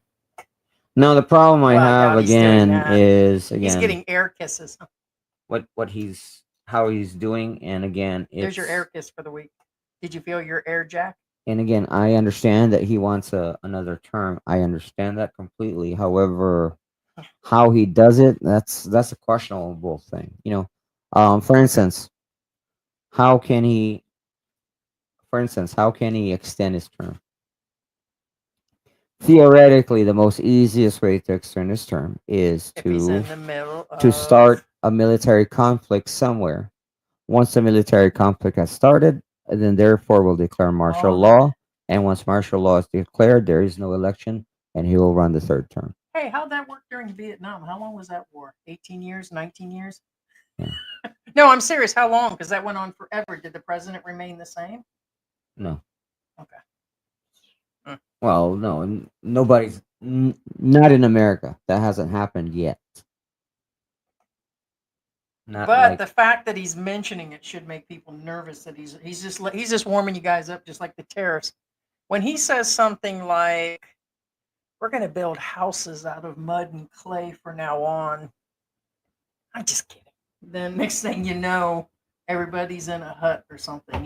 Now the problem I Well, I have doubt he's doing again that. is He's getting air kisses. how he's doing, and again There's your it's air kiss for the week. Did you feel your air jack? and again I understand that he wants another term. I understand that completely. However, how he does it, that's a questionable thing. For instance, how can he how can he extend his term? Theoretically, the most easiest way to extend his term is If he's to in the middle to of start a military conflict somewhere. Once the military conflict has started, then therefore will declare martial Oh, law. And once martial law is declared, there is no election, and he will run the third term. hey, how'd that work during Vietnam? How long was that war? 18 years, 19 years? Yeah. No, I'm serious. How long? Because that went on forever. Did the president remain the same? No. Okay. Well, no, nobody's not in America. That hasn't happened yet. Not But like the fact that he's mentioning it should make people nervous that he's just warming you guys up, just like the tariffs. When he says something like, "We're going to build houses out of mud and clay from now on," I'm just kidding. Then next thing you know, everybody's in a hut or something.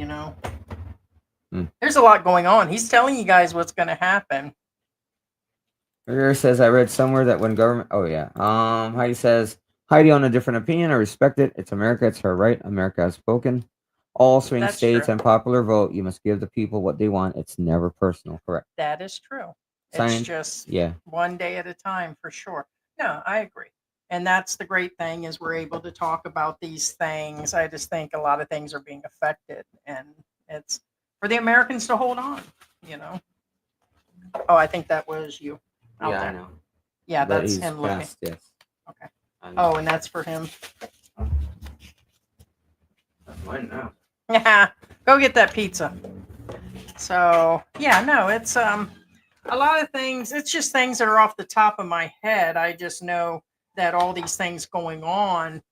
There's a lot going on. He's telling you guys what's going to happen. Rivera says I read somewhere that when government. Oh yeah. Heidi says Heidi on a different opinion. I respect it. It's America. It's her right. America has spoken. All swing That's states true. and popular vote. You must give the people what they want. It's never personal. Correct. That is true. Signed. It's just Yeah. one day at a time for sure. No, I agree. And that's the great thing is we're able to talk about these things. I just think a lot of things are being affected, and it's for the Americans to hold on. Oh, I think that was you out Yeah, there. I know. Yeah, But that's he's him looking. fast, yes. Okay. I know. Oh, and that's for him. That's mine now. Yeah. Go get that pizza. So yeah, no, it's a lot of things. It's just things that are off the top of my head. I just know that all these things going on.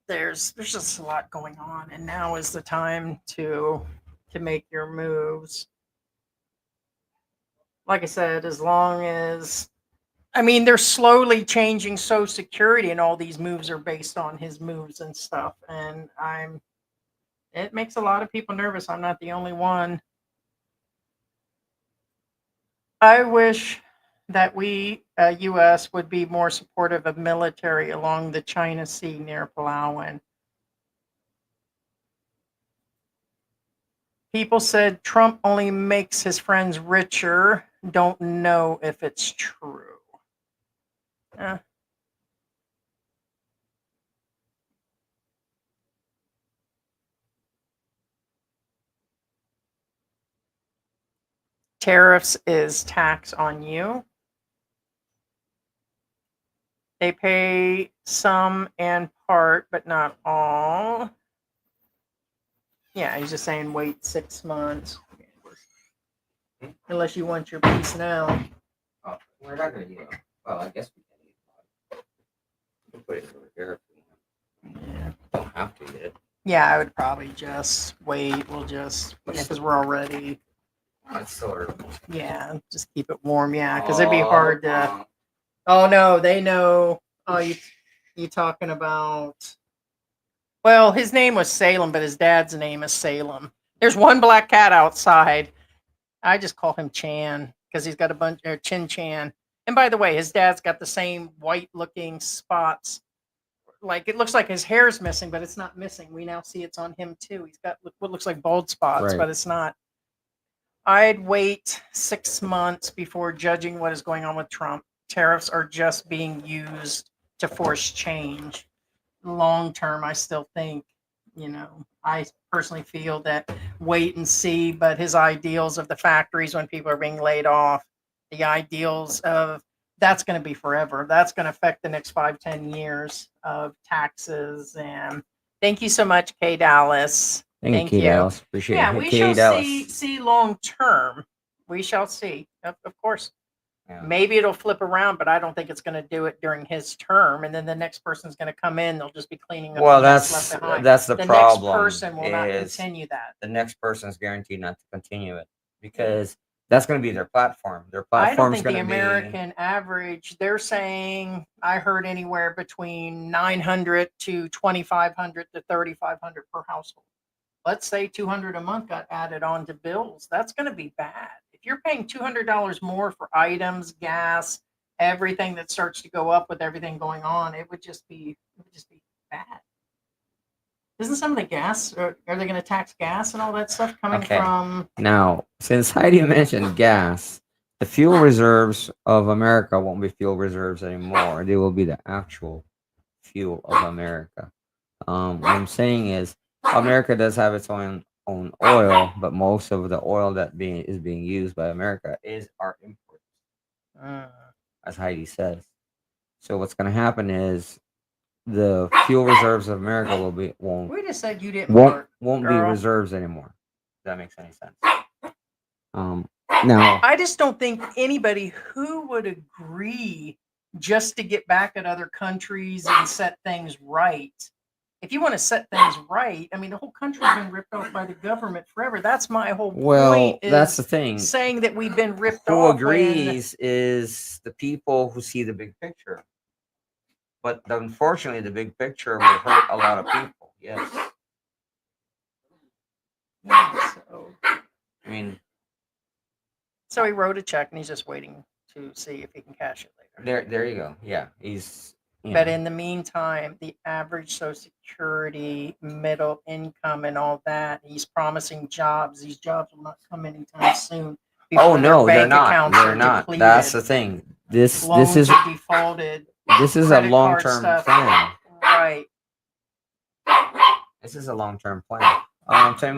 There's just a lot going on, and now is the time to make your moves. Like I said, as long as I mean, they're slowly changing Social Security, and all these moves are based on his moves and stuff. And it makes a lot of people nervous. I'm not the only one. I wish that we, U.S., would be more supportive of military along the China Sea near Palawan. People said Trump only makes his friends richer. Don't know if it's true. Eh. Tariffs is tax on you. They pay some and part, but not all. Yeah, he's just saying wait 6 months. Unless you want your piece now. Oh, we're not gonna do it. Well, I guess we can. We'll put it over here. Yeah. Don't have to get it. Yeah, I would probably just wait. We'll just, because we're already, That's still yeah, just keep it warm. Yeah, because it'd be hard to. Oh no, they know. Oh, you talking about? Well, his name was Salem, but his dad's name is Salem. There's one black cat outside. I just call him Chan because he's got a bunch of Chin Chan. And by the way, his dad's got the same white-looking spots. Like it looks like his hair's missing, but it's not missing. We now see it's on him too. He's got what looks like bald spots, Right. but it's not. I'd wait 6 months before judging what is going on with Trump. Tariffs are just being used to force change. Long term, I still think, I personally feel that wait and see, but his ideals of the factories when people are being laid off, the ideals of that's going to be forever. That's going to affect the next 5-10 years of taxes. And thank you so much, Kay Dallas. Thank you, Dallas. Appreciate Yeah, it. we Kay shall Dallas. see long term. We shall see. Of course. Yeah. Maybe it'll flip around, but I don't think it's going to do it during his term. And then the next person's going to come in. They'll just be cleaning up. Well, the mess left behind. that's the problem. Next person will not is continue that. The next person is guaranteed not to continue it because that's going to be their platform. Their I don't platform is think the going to be. American average, they're saying, I heard anywhere between 900 to 2,500 to 3,500 per household. Let's say 200 a month got added on to bills. That's going to be bad. If you're paying $200 more for items, gas, everything that starts to go up with everything going on, it would just be bad. Isn't some of the gas, or are they going to tax gas and all that stuff coming Okay. from? Now, since Heidi mentioned gas, the fuel reserves of America won't be fuel reserves anymore. They will be the actual fuel of America. What I'm saying is, America does have its own oil, but most of the oil that is being used by America is our imports, as Heidi says. So what's going to happen is the fuel reserves of America won't We just said you didn't work, be girl. reserves anymore. If that makes any sense. Now I just don't think anybody who would agree just to get back at other countries and set things right. If you want to set things right, I mean, the whole country's been ripped off by the government forever. That's my whole point. That's the thing. Saying that we've been ripped Who off. agrees is the people who see the big picture. But unfortunately, the big picture will hurt a lot of people. Yes. I mean, so he wrote a check and he's just waiting to see if he can cash it later. There you go. Yeah, he's. But in the meantime, the average Social Security, middle income, and all that, he's promising jobs. These jobs will not come anytime soon. Oh no, they're not. accounts They're are not. depleted, That's the thing. This loans is are defaulted. This is a credit card long-term stuff. plan. Right. This is a long-term plan. Tim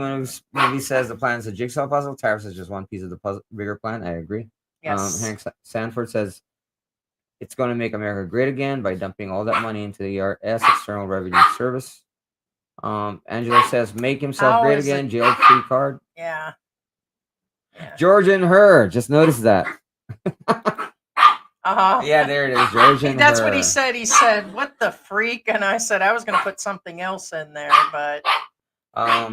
movie says the plan is a jigsaw puzzle. Tariffs is just one piece of the puzzle, bigger plan. I agree. Yes. Hank Sanford says it's going to make America great again by dumping all that money into the IRS, External Revenue Service. Angela says, make himself How great is it- again. Jailed free card. Yeah. Yeah. George and her. Just notice that. Uh-huh. Yeah, there it is. George and That's her. what he said. He said, "What the freak?" And I said I was going to put something else in there, but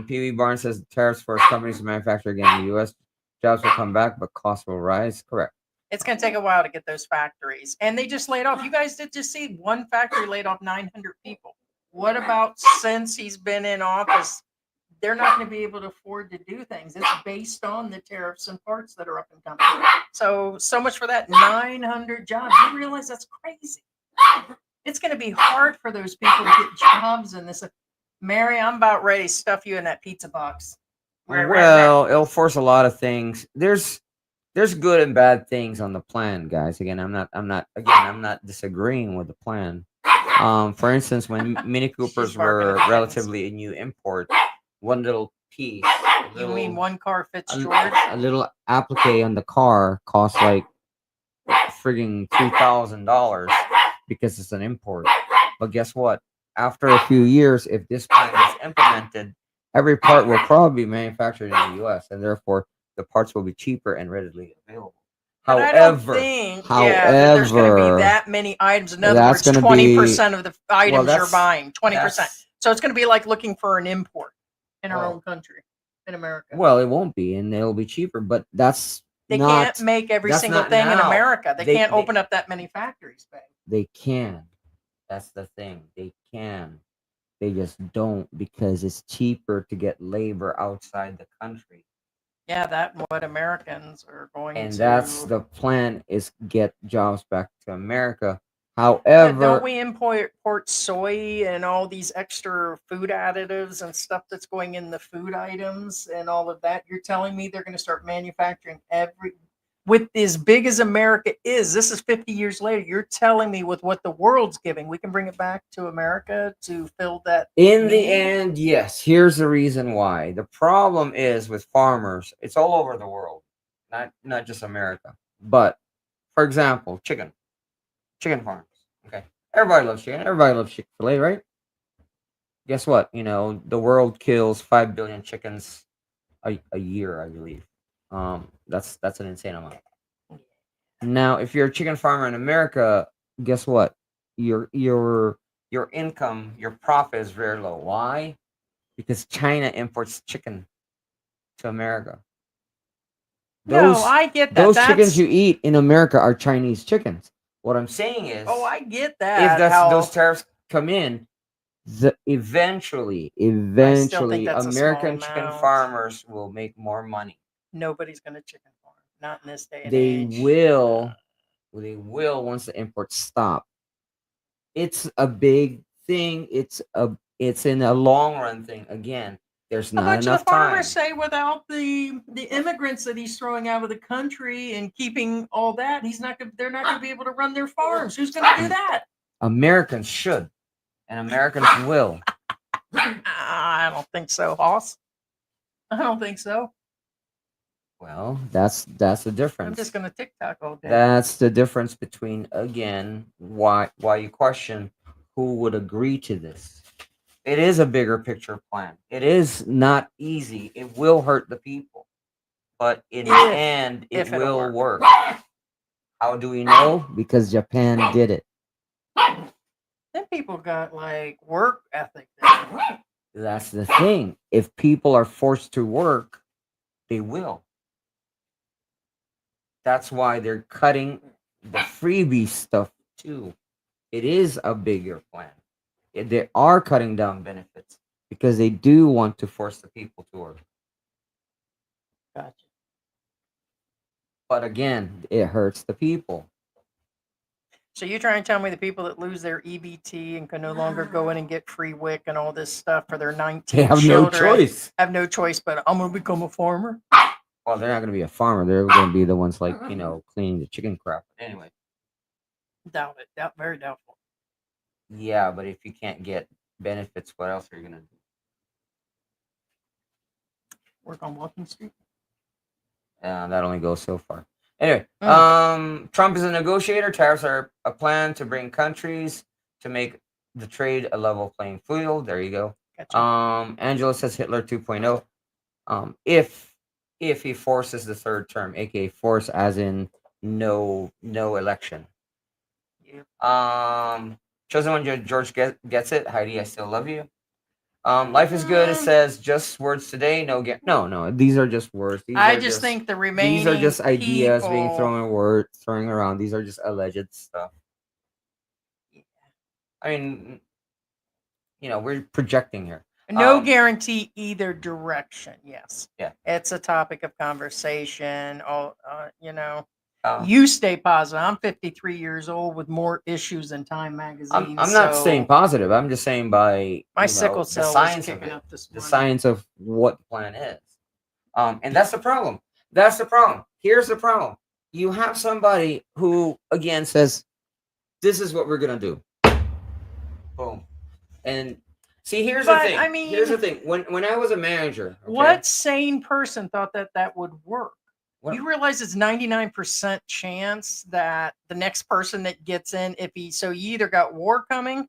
Pee Wee Barnes says tariffs force companies to manufacture again in the U.S. Jobs will come back, but costs will rise. Correct. it's going to take a while to get those factories. And they just laid off. You guys did just see one factory laid off 900 people. What about since he's been in office? They're not going to be able to afford to do things. It's based on the tariffs and parts that are up and coming. So much for that 900 jobs. You realize that's crazy. It's going to be hard for those people to get jobs in this. Mary, I'm about ready to stuff you in that pizza box. Well, it'll force a lot of things. There's good and bad things on the plan, guys. Again, I'm not disagreeing with the plan. For instance, when Mini Coopers She's barking were at the relatively a new import, one little piece, You mean one car fits a, George? a little applique on the car costs like frigging $3,000 because it's an import. But guess what? After a few years, if this plan is implemented, every part will probably be manufactured in the U.S. and therefore the parts will be cheaper and readily available. But I don't think, that there's going to be that many items. In other that's words, gonna be- 20% of the items you're that's- buying, 20%. that's- So it's going to be like looking for an import in our Well- own country, in America. Well, it won't be, and it'll be cheaper. But that's They not. can't make every that's single not thing in now. America. They They- can't they- open up that many factories, babe. They can. That's the thing. They can. They just don't because it's cheaper to get labor outside the country. Yeah, that and what Americans are going And to. that's the plan is get jobs back to America. But However, don't we import soy and all these extra food additives and stuff that's going in the food items and all of that? You're telling me they're going to start manufacturing with as big as America is. This is 50 years later. You're telling me with what the world's giving, we can bring it back to America to fill that. in the need? end, yes, here's the reason why. The problem is with farmers, it's all over the world, not just America. But for example, chicken farms. Okay. Everybody loves chicken. Everybody loves Chick-fil-A, right? Guess what? The world kills 5 billion chickens a year, I believe. That's an insane amount. Now, if you're a chicken farmer in America, guess what? Your income, your profit is very low. Why? Because China imports chicken to America. No, I get that. Those That's, chickens you eat in America are Chinese chickens. What I'm saying is, Oh, I get if that. those tariffs come in, eventually that's a American small chicken amount. farmers will make more money. Nobody's going to chicken farm. Not in this day and They age. will once the imports stop. It's a big thing. It's in a long run thing. Again, there's How not much of enough the farmers time. say without the immigrants that he's throwing out of the country and keeping all that, they're not going to be able to run their farms. Who's going to do that? Americans should, and Americans will. I don't think so, Hoss. I don't think so. Well, that's the I'm difference. just going to TikTok all day. That's the difference between, again, why you question who would agree to this. It is a bigger picture plan. It is not easy. It will hurt the people, but in the end, it if it'll will work. How do we know? Because Japan did it. Then people got like work ethic. There. That's the thing. If people are forced to work, they will. That's why they're cutting the freebie stuff too. It is a bigger plan. They are cutting down benefits because they do want to force the people to work. Gotcha. But again, it hurts the people. So you're trying to tell me the people that lose their EBT and can no longer go in and get free WIC and all this stuff for their 19 They have children no choice. have no choice, but I'm going to become a farmer? Well, they're not going to be a farmer. They're going to be the ones like, cleaning the chicken crap. Anyway. Doubt it. Very doubtful. Yeah, but if you can't get benefits, what else are you going to do? Work on Walking Street? That only goes so far. Anyway, Mm. Trump is a negotiator. Tariffs are a plan to bring countries to make the trade a level playing field. There you go. Gotcha. Angela says Hitler 2.0. If he forces the third term, aka force as in no election. Yeah. Chosen one, George gets it. Heidi, I still love you. Life is good. It says just words today. No. These are just words. I just think the remaining these are just ideas being people- throwing around. These are just alleged stuff. I mean, we're projecting here. No guarantee either direction. Yes. Yeah. It's a topic of conversation. You stay positive. I'm 53 years old with more issues than Time magazine. I'm not saying positive. I'm just saying by my sickle cell the science was of kicking it, up this the morning. science of what the plan is. And that's the problem. That's the problem. Here's the problem. You have somebody who again says, "This is what we're gonna do." Boom. And see, here's the But, thing. I mean- here's the thing. When I was a manager, okay, What sane person thought that would work? What- You realize it's 99% chance that the next person that gets in, so you either got war coming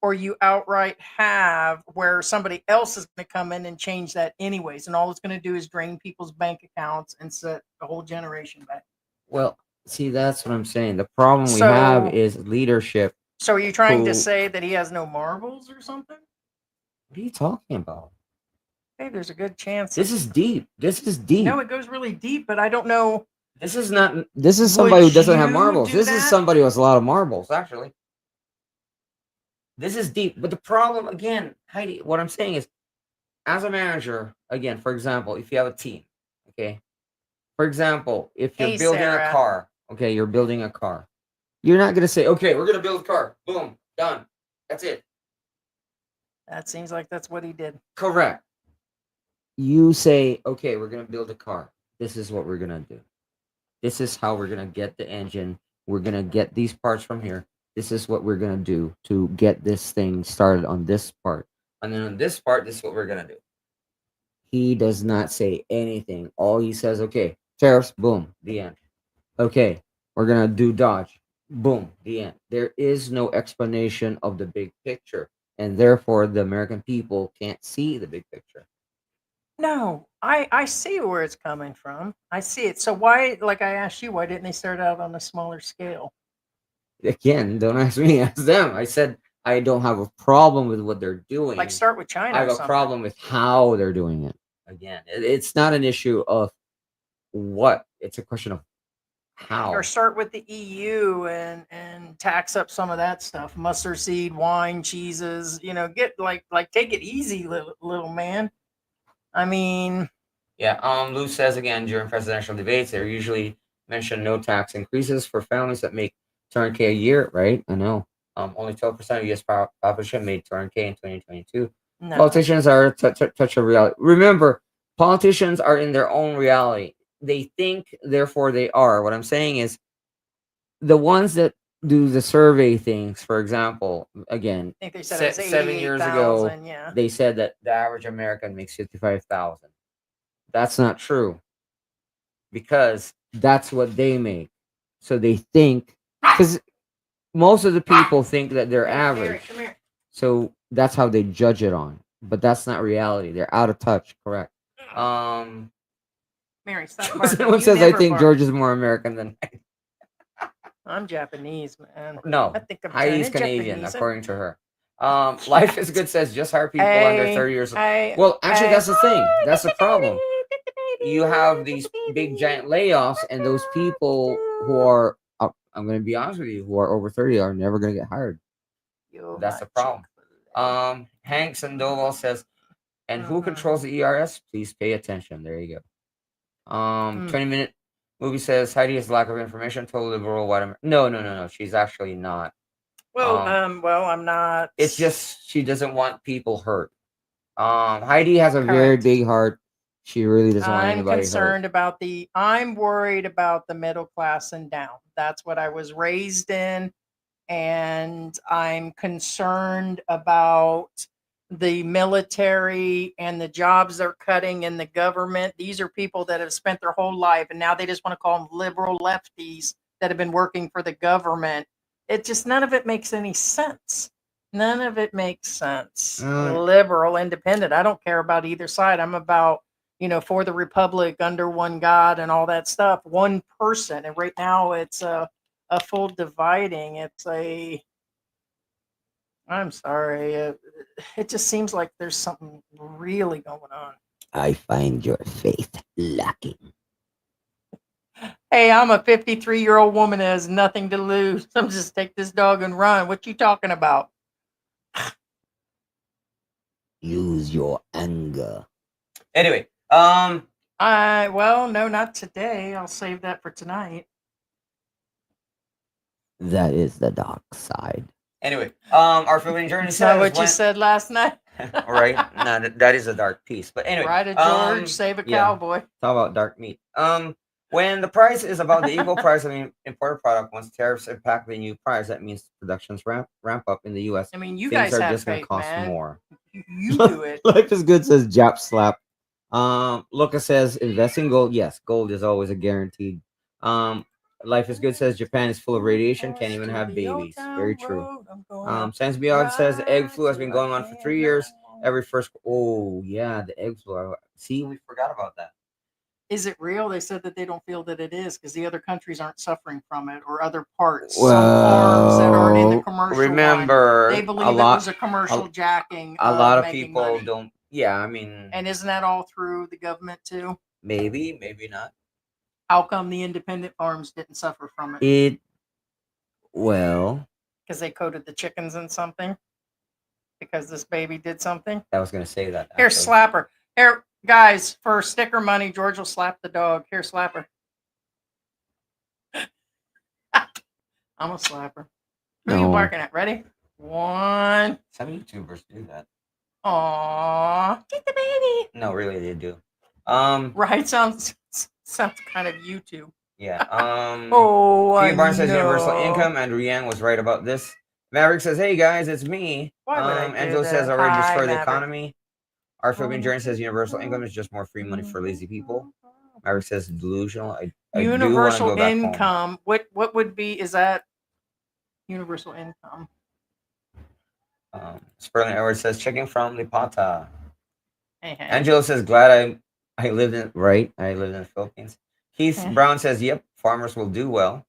or you outright have where somebody else is going to come in and change that anyways. And all it's going to do is drain people's bank accounts and set the whole generation back. Well, see, that's what I'm saying. The problem we So- have is leadership. So are you trying to Who- say that he has no marbles or something? What are you talking about? Hey, there's a good chance. This is deep. This is deep. No, it goes really deep, but I don't know. This is not. This is somebody who Would doesn't have you marbles. do This is that? somebody who has a lot of marbles, actually. This is deep. But the problem, again, Heidi, what I'm saying is, as a manager, again, for example, if you have a team, okay, for example, if you're Hey, building Sarah. a car, okay, you're building a car, you're not gonna say, okay, we're gonna build a car, boom, done, that's it. That seems like that's what he did. Correct. You say, okay, we're gonna build a car. This is what we're gonna do. This is how we're gonna get the engine. We're gonna get these parts from here. This is what we're gonna do to get this thing started on this part. And then on this part, this is what we're gonna do. He does not say anything. All he says, okay, tariffs, boom, the end. Okay, we're gonna do Dodge, boom, the end. There is no explanation of the big picture, and therefore the American people can't see the big picture. No, I see where it's coming from. I see it. So why, like I asked you, why didn't they start out on a smaller scale? Again, don't ask me, ask them. I said I don't have a problem with what they're doing. Like start with China. I or have a something. problem with how they're doing it. Again, it's not an issue of what, it's a question of how. Or start with the EU and tax up some of that stuff. Mustard seed, wine, cheeses. Get like take it easy, little man. I mean, Yeah, Lou says again, during presidential debates, they usually mention no tax increases for families that make 200K a year, right? I know. Only 12% of U.S. population made 200K in 2022. no. Politicians are touch of reality. Remember, politicians are in their own reality. They think, therefore they are. What I'm saying is, the ones that do the survey things, for example, again, I think they said it was 7 years ago, 88,000, yeah. they said that the average American makes 55,000. That's not true, because that's what they make. So they think, because most of the people think that they're average. Come here. So that's how they judge it on. But that's not reality. They're out of touch. Correct. Mary, stop barking. Someone You says I never think bark. George is more American than I'm Japanese, man. no. I think I'm Heidi's turning Canadian, Japanese. according to her. Life is good says just hire people under 30 years old. Well, actually, that's the thing. That's the problem. You have these big giant layoffs, and those people who are, I'm going to be honest with you, who are over 30 are never going to get hired. That's the problem. Hank Sandoval says, and who controls the ERS? Please pay attention. There you go. 20-minute movie says Heidi has lack of information. Total liberal white American. No. She's actually not. Well, I'm not. It's just she doesn't want people hurt. Heidi has a very Correct. big heart. She really doesn't want I'm anybody concerned hurt. about I'm worried about the middle class and down. That's what I was raised in. And I'm concerned about the military and the jobs they're cutting in the government. These are people that have spent their whole life, and now they just want to call them liberal lefties that have been working for the government. It just, none of it makes any sense. None of it makes sense. Uh, Liberal, independent. I don't care about either side. I'm about, for the republic, under one God, and all that stuff. One person. And right now, it's a full dividing. I'm sorry. It just seems like there's something really going on. I find your faith lacking. Hey, I'm a 53-year-old woman that has nothing to lose. I'm just take this dog and run. What you talking about? Use your anger. Anyway, Well, no, not today. I'll save that for tonight. that is the dark side. Anyway, our Philippine journey It's says not what you said last night. right? No, that is a dark piece. But anyway, Ride a George, save a cowboy. Talk about dark meat. When the price is about the equal price of an imported product, once tariffs impact the new price, that means productions ramp up in the U.S. I mean, you Things guys are have just going to faith, cost man. more. You do it. Life is good says Jap slap. Luca says invest in gold. Yes, gold is always a guaranteed. Life is good says Japan is full of radiation, can't even have babies. Very true. Sans Beyond says the egg flu has been going on for 3 years. Every first, oh yeah, the egg flu. See, we forgot about that. Is it real? They said that they don't feel that it is because the other countries aren't suffering from it, or other parts. Some farms that aren't in the commercial. Remember, they believe it was a commercial jacking. A lot of making people money. don't. Yeah, I mean, And isn't that all through the government too? maybe, maybe not. How come the independent farms didn't suffer from it? Well, because they coated the chickens in something. Because this baby did something. I was going to say that. Here, slap her. Here, guys, for sticker money, George will slap the dog. Here, slap her. I'm going to slap her. Who are you barking at? Ready? 1. Some YouTubers do that. Aww. Get the baby. No, really, they do. Right? Sounds kind of YouTube. Yeah. Oh, Barnes says universal income. Andrew Yang was right about this. Maverick says, "Hey guys, it's me." Why would I do Angelo that? says, "Already Hi, destroy the Maverick. economy." Our Philippine journey says, "Universal income is just more free money for lazy people." Maverick says, "Delusional." I universal do go income. Home. What would be? Is that universal income? Sperling Edwards says, "Checking from Lipata." Hey. Angelo says, "Glad I lived in I lived in the Philippines." Keith Brown says, "Yep, farmers will do well."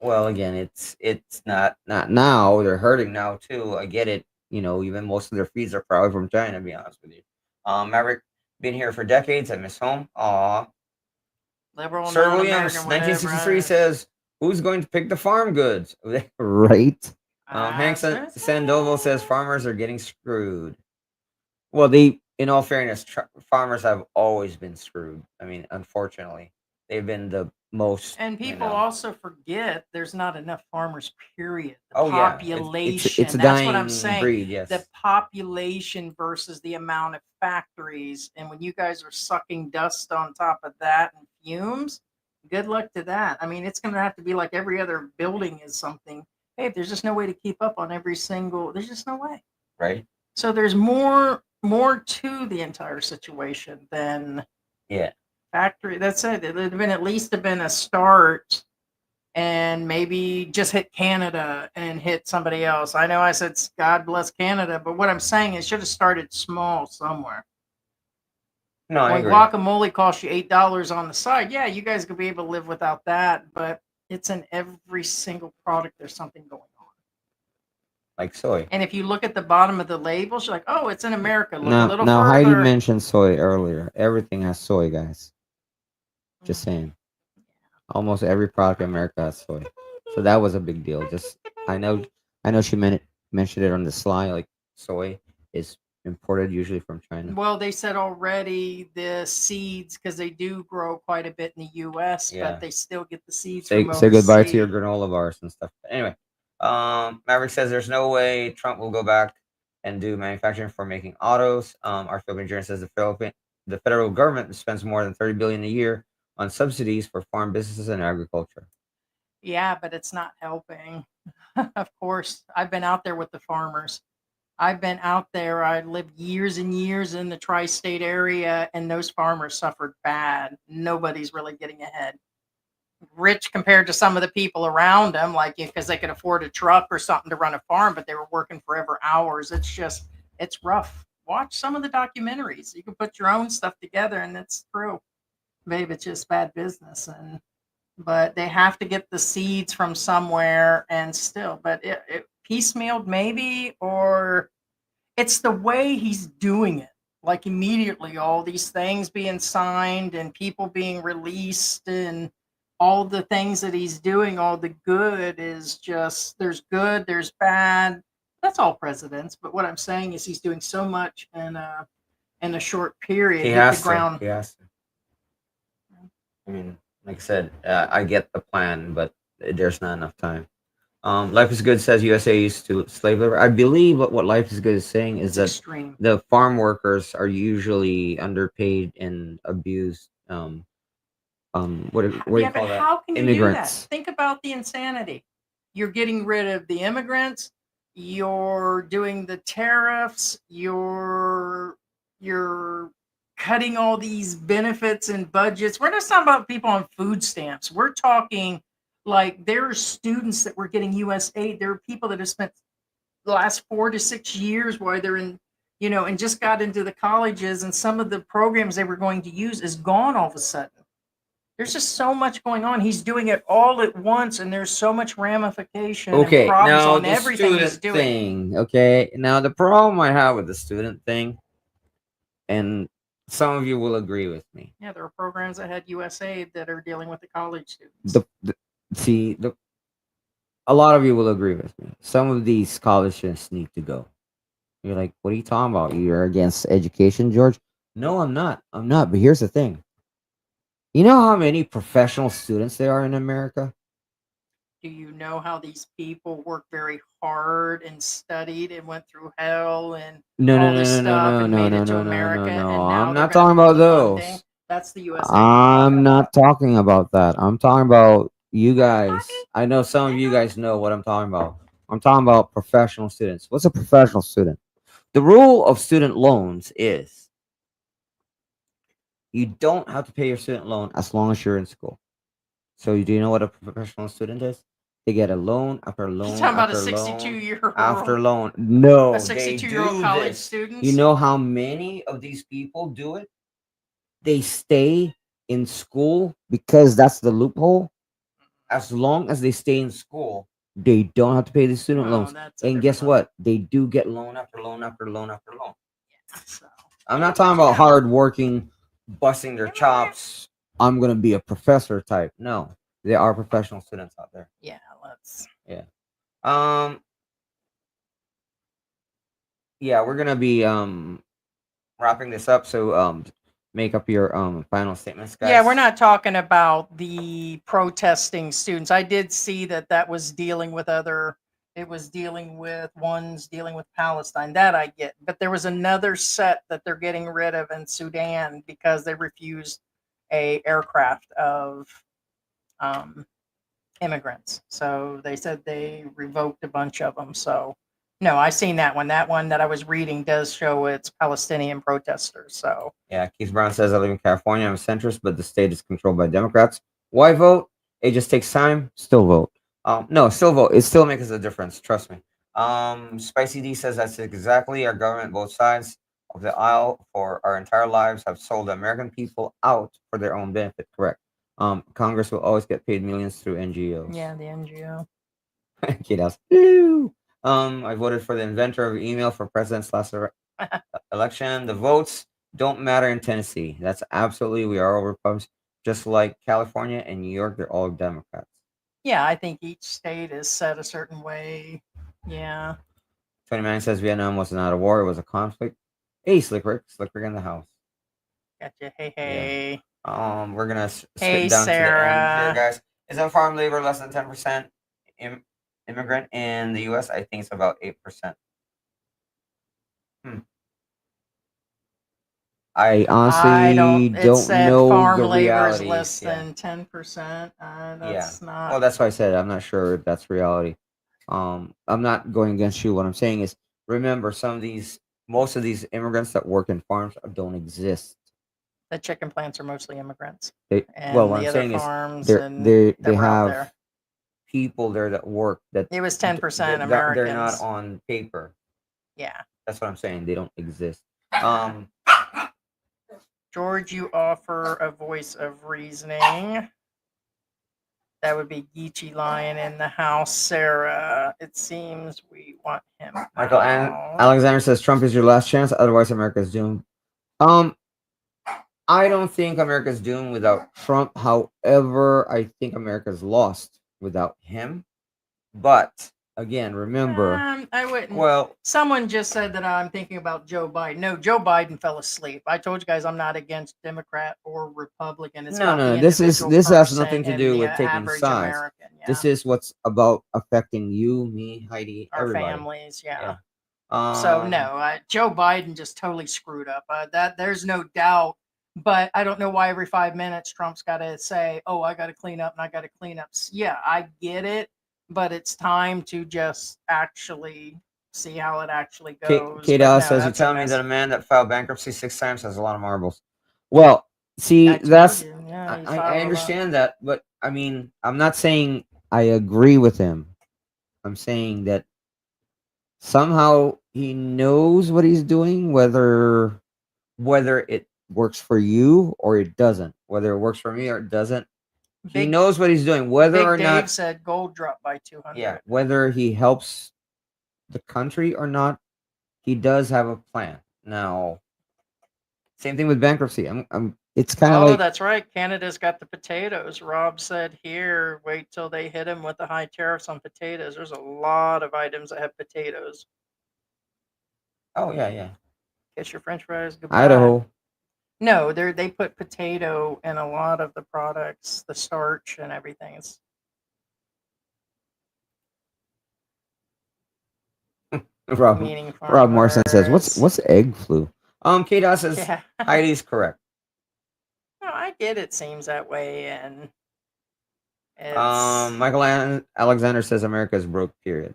Well, again, it's not now. They're hurting now too. I get it. Even most of their feeds are probably from China. To be honest with you, Maverick been here for decades. I miss home. Aw. Liberal Sir Williams, 1963 says, "Who's going to pick the farm goods?" Right. Hank Sandoval says, "Farmers are getting screwed." Well, in all fairness, farmers have always been screwed. I mean, unfortunately, they've been the most. And people also forget there's not enough farmers. Period. The population. Yeah. It's a That's dying what I'm saying. breed. Yes. The population versus the amount of factories, and when you guys are sucking dust on top of that and fumes, good luck to that. I mean, it's going to have to be like every other building is something. Hey, there's just no way to keep up on every single. There's just no way. Right. So there's more to the entire situation than factory. That's it. It would have been at least been a start, and maybe just hit Canada and hit somebody else. I know I said God bless Canada, but what I'm saying is should have started small somewhere. No, I agree. Guacamole costs you $8 on the side, yeah, you guys could be able to live without that, but it's in every single product. There's something going on. Like soy. And if you look at the bottom of the labels, you're like, oh, it's in America. Look a little now further. Heidi mentioned soy earlier. Everything has soy, guys. Just saying. Almost every product in America has soy. So that was a big deal. Just I know she mentioned it on the slide, like soy is imported usually from China. Well, they said already the seeds, because they do grow quite a bit in the U.S., but they still get the seeds from overseas. Say goodbye to your granola bars and stuff. Anyway, Maverick says there's no way Trump will go back and do manufacturing for making autos. Our Philippine journal says the federal government spends more than $30 billion a year on subsidies for farm businesses and agriculture. Yeah, but it's not helping. Of course, I've been out there with the farmers. I've been out there. I lived years and years in the tri-state area, and those farmers suffered bad. Nobody's really getting ahead. rich compared to some of the people around them, like because they could afford a truck or something to run a farm, but they were working forever hours. It's rough. Watch some of the documentaries. You can put your own stuff together, and it's true. Babe, it's just bad business, and but they have to get the seeds from somewhere, and still, but it piecemealed maybe, or it's the way he's doing it. Like immediately, all these things being signed and people being released, and all the things that he's doing, all the good is just there's good, there's bad. That's all presidents. But what I'm saying is he's doing so much in a short period. He Hit the has to. ground. He has to. I mean, like I said, I get the plan, but there's not enough time. Life is Good says USA used to slave labor. I believe what Life is Good is saying is It's that extreme. the farm workers are usually underpaid and abused. What do you Yeah, but call that? how can you do that? Immigrants. Think about the insanity. You're getting rid of the immigrants, you're doing the tariffs, you're cutting all these benefits and budgets. We're not talking about people on food stamps. We're talking like there are students that were getting US aid. There are people that have spent the last 4 to 6 years while they're in, and just got into the colleges, and some of the programs they were going to use is gone all of a sudden. There's just so much going on. He's doing it all at once, and there's so much ramification and Okay, problems now on the everything he's student doing. thing. Okay, now the problem I have with the student thing, and some of you will agree with me. Yeah, there are programs that had USAID that are dealing with the college students. See, a lot of you will agree with me. Some of these college students need to go. You're like, what are you talking about? You're against education, George? No, I'm not. I'm not. But here's the thing. You know how many professional students there are in America? Do you know how these people worked very hard and studied and went through hell and No, no, all no, this no, no, stuff no, and no, made no, it to no, no, America, no, no. and now I'm they're not going to talking pull about the funding? those. That's the USAID I'm talking I'm about. not talking about that. I'm talking about you guys. Talking, I know some I of you know. guys know what I'm talking about. I'm talking about professional students. What's a professional student? The rule of student loans is you don't have to pay your student loan as long as you're in school. So do you know what a professional student is? They get a loan after You're loan talking about a after 62 loan year after old, loan. a No, they 62-year-old do college this. You students. know how many of these people do it? They stay in school because that's the loophole. As long as they stay in school, they don't have to pay the student Oh, loans. that's a And different guess level. what? They do get loan after loan after loan after loan. So, I'm yeah, not but talking about hard working, busting their chops. I'm gonna be a professor type. No, there are professional students out there. yeah, let's. Yeah. Um. Yeah, we're gonna be wrapping this up. So make up your final statements, guys. Yeah, we're not talking about the protesting students. I did see that was dealing with other. It was dealing with ones dealing with Palestine. That I get, but there was another set that they're getting rid of in Sudan because they refused a aircraft of um, immigrants. So they said they revoked a bunch of them. So no, I seen that one. That one that I was reading does show it's Palestinian protesters. So Yeah, Keith Brown says I live in California. I'm a centrist, but the state is controlled by Democrats. Why vote? It just takes time. Still vote. No, still vote. It still makes a difference. Trust me. Spicy D says that's exactly our government. Both sides of the aisle for our entire lives have sold the American people out for their own benefit. Correct. Congress will always get paid millions through NGOs. yeah, the NGO. Kid house. Woo! I voted for the inventor of email for president's last election. The votes don't matter in Tennessee. That's absolutely, we are all Republicans. Just like California and New York, they're all Democrats. Yeah, I think each state is set a certain way. Yeah. 29 says Vietnam was not a war, it was a conflict. Hey, Slick Rick in the house. Gotcha. Hey, hey. We're gonna Hey, skip down to the end here, Sarah. guys. Isn't farm labor less than 10% immigrant in the U.S.? I think it's about 8%. I honestly It don't said know farm the labor is reality. less Yeah. than 10%. Yeah. That's Well, not. that's why I said I'm not sure if that's reality. I'm not going against you. What I'm saying is, remember, most of these immigrants that work in farms don't exist. The chicken plants are mostly immigrants. They, And well, what the I'm other saying is farms they and they that were out have there. people there that work that It was 10% they're not Americans. on paper. Yeah. That's what I'm saying. They don't exist. Um, George, you offer a voice of reasoning. That would be Geechee Lion in the house. Sarah, it seems we want him Michael and out. Alexander says Trump is your last chance, otherwise America's doomed. I don't think America's doomed without Trump. However, I think America's lost without him. But again, remember, I wouldn't. well, Someone just said that I'm thinking about Joe Biden. No, Joe Biden fell asleep. I told you guys I'm not against Democrat or Republican. It's about the this individual has person nothing to and do the with taking average sides. American. Yeah. This is what's about affecting you, me, Heidi, Our everybody. families. Yeah. Yeah. So no, Joe Biden just totally screwed up. That there's no doubt. But I don't know why every 5 minutes Trump's got to say, "Oh, I got to clean up and I got to clean up." Yeah, I get it, but it's time to just actually see how it actually goes. Kate But Alice no, says, "You that's a tell me mess. that a man that filed bankruptcy 6 times has a lot of marbles." Well, see, I told that's you, yeah, he I filed a lot. understand that, but I mean, I'm not saying I agree with him. I'm saying that somehow he knows what he's doing, whether it works for you or it doesn't, whether it works for me or it doesn't. He Big knows what he's doing, whether Big or Dave not, said gold dropped by 200. yeah, whether he helps the country or not, he does have a plan. Now, same thing with bankruptcy. It's kind of Oh, like, that's right. Canada's got the potatoes. Rob said here, wait till they hit him with the high tariffs on potatoes. There's a lot of items that have potatoes. oh yeah, Get your French fries. Goodbye. Idaho. No, they put potato in a lot of the products, the starch and everything. It's meaning Rob Morrison says, farmers. what's egg flu? Kate says, Yeah. Heidi's correct. No, I get it seems that way, and it's Michael Alexander says America's broke, period.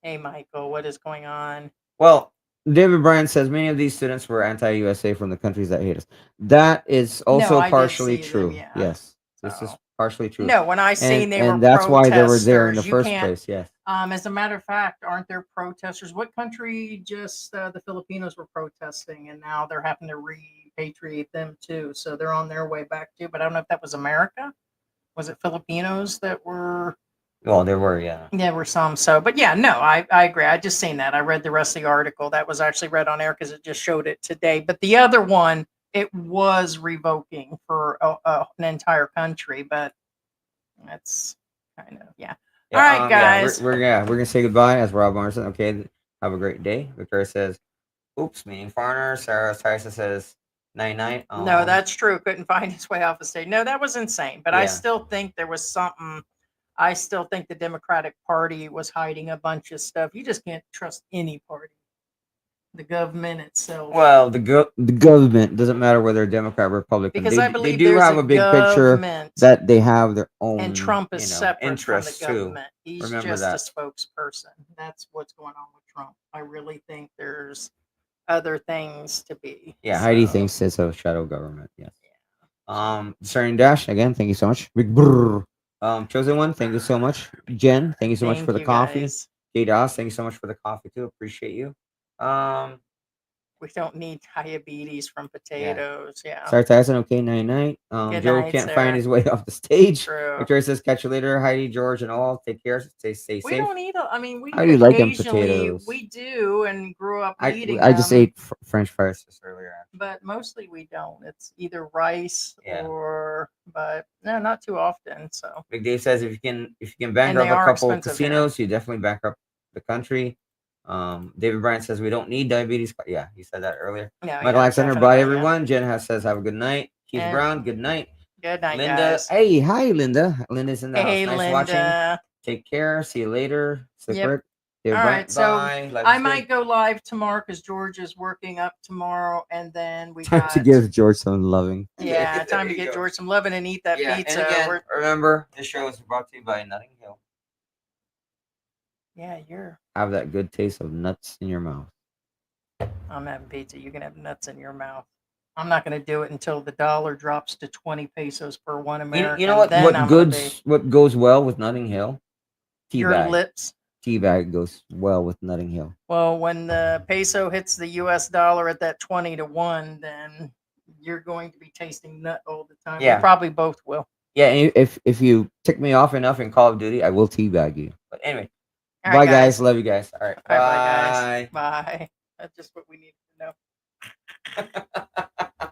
hey Michael, what is going on? Well, David Bryan says many of these students were anti-USA from the countries that hate us. That is also I did partially see them, true. yeah. Yes, this is So partially true. no, when I seen they were and that's why they were there in the protesters, you first can't- place. Yes. as a matter of fact, aren't there protesters? What country just the Filipinos were protesting, and now they're having to repatriate them too. So they're on their way back too. But I don't know if that was America. Was it Filipinos that were? Well, there were, yeah. There were some. So, but yeah, no, I agree. I just seen that. I read the rest of the article. That was actually read on air because it just showed it today. But the other one, it was revoking for an entire country. But that's kind of yeah. All right, guys. We're gonna say goodbye as Rob Morrison. Okay, have a great day. Victoria says, "Oops," meaning foreigner. Sarah Tyson says, "Night." No, that's true. Couldn't find his way off the stage. No, that was insane. But I Yeah. still think there was something. I still think the Democratic Party was hiding a bunch of stuff. You just can't trust any party. The government itself. Well, the government doesn't matter whether Democrat or Republican. Because I believe they do there's have a big picture government, that they have their own, and Trump is separate from the interests too. government. He's Remember just that. a spokesperson. That's what's going on with Trump. I really think there's other things to be. Yeah, Heidi So, thinks it's a shadow government. Yes. Starring Dash again. Thank you so much. Big brr. Chosen One. Thank you so much. Jen. Thank you so much thank for the you, coffee. guys. Kate Doss. Thank you so much for the coffee too. Appreciate you. We don't need diabetes from potatoes. Yeah. Sorry, Tyson. Okay, night. Good Joe night, can't sir. find his way off the stage. True. Victoria says, "Catch you later, Heidi, George, and all. Take care. Stay We safe." don't eat. I mean, we I do like them occasionally potatoes. we do, and grew up eating. I just them, ate French fries just earlier. but mostly we don't. It's either rice Yeah. or, but no, not too often. So Big Dave says if you can And bankrupt they a are couple expensive here. casinos, you definitely bankrupt the country. David Bryant says we don't need diabetes. Yeah, he said that earlier. no, Michael yeah, Alexander, bye definitely, yeah. everyone. Jen says have a good night. Keith And- Brown, good night. Good night, Linda, guys. hey, hi Linda. Linda's in the Hey, house. Nice watching. Linda. Take care. See you later. Yep. Separate. David All Bryant, right, so bye. Life I is might good. go live tomorrow because George is working up tomorrow, and then we Time got to give George some loving. yeah, time to There you get go. George some loving and eat that Yeah, pizza. and again, remember this show is brought to you by Nutting Hill. Yeah, you're. Have that good taste of nuts in your mouth. I'm having pizza. You can have nuts in your mouth. I'm not going to do it until the dollar drops to 20 pesos per one You, American. you know what? Then What I'm gonna be goods? What goes well with Notting Hill? your Teabag. lips. Teabag goes well with Notting Hill. Well, when the peso hits the US dollar at that 20 to 1, then you're going to be tasting nut all the time. Yeah. We probably both will. Yeah, and if you tick me off enough in Call of Duty, I will teabag you. But anyway, All bye right, guys. Love you guys. All right, All right, bye, bye. guys. Bye. That's just what we need to know.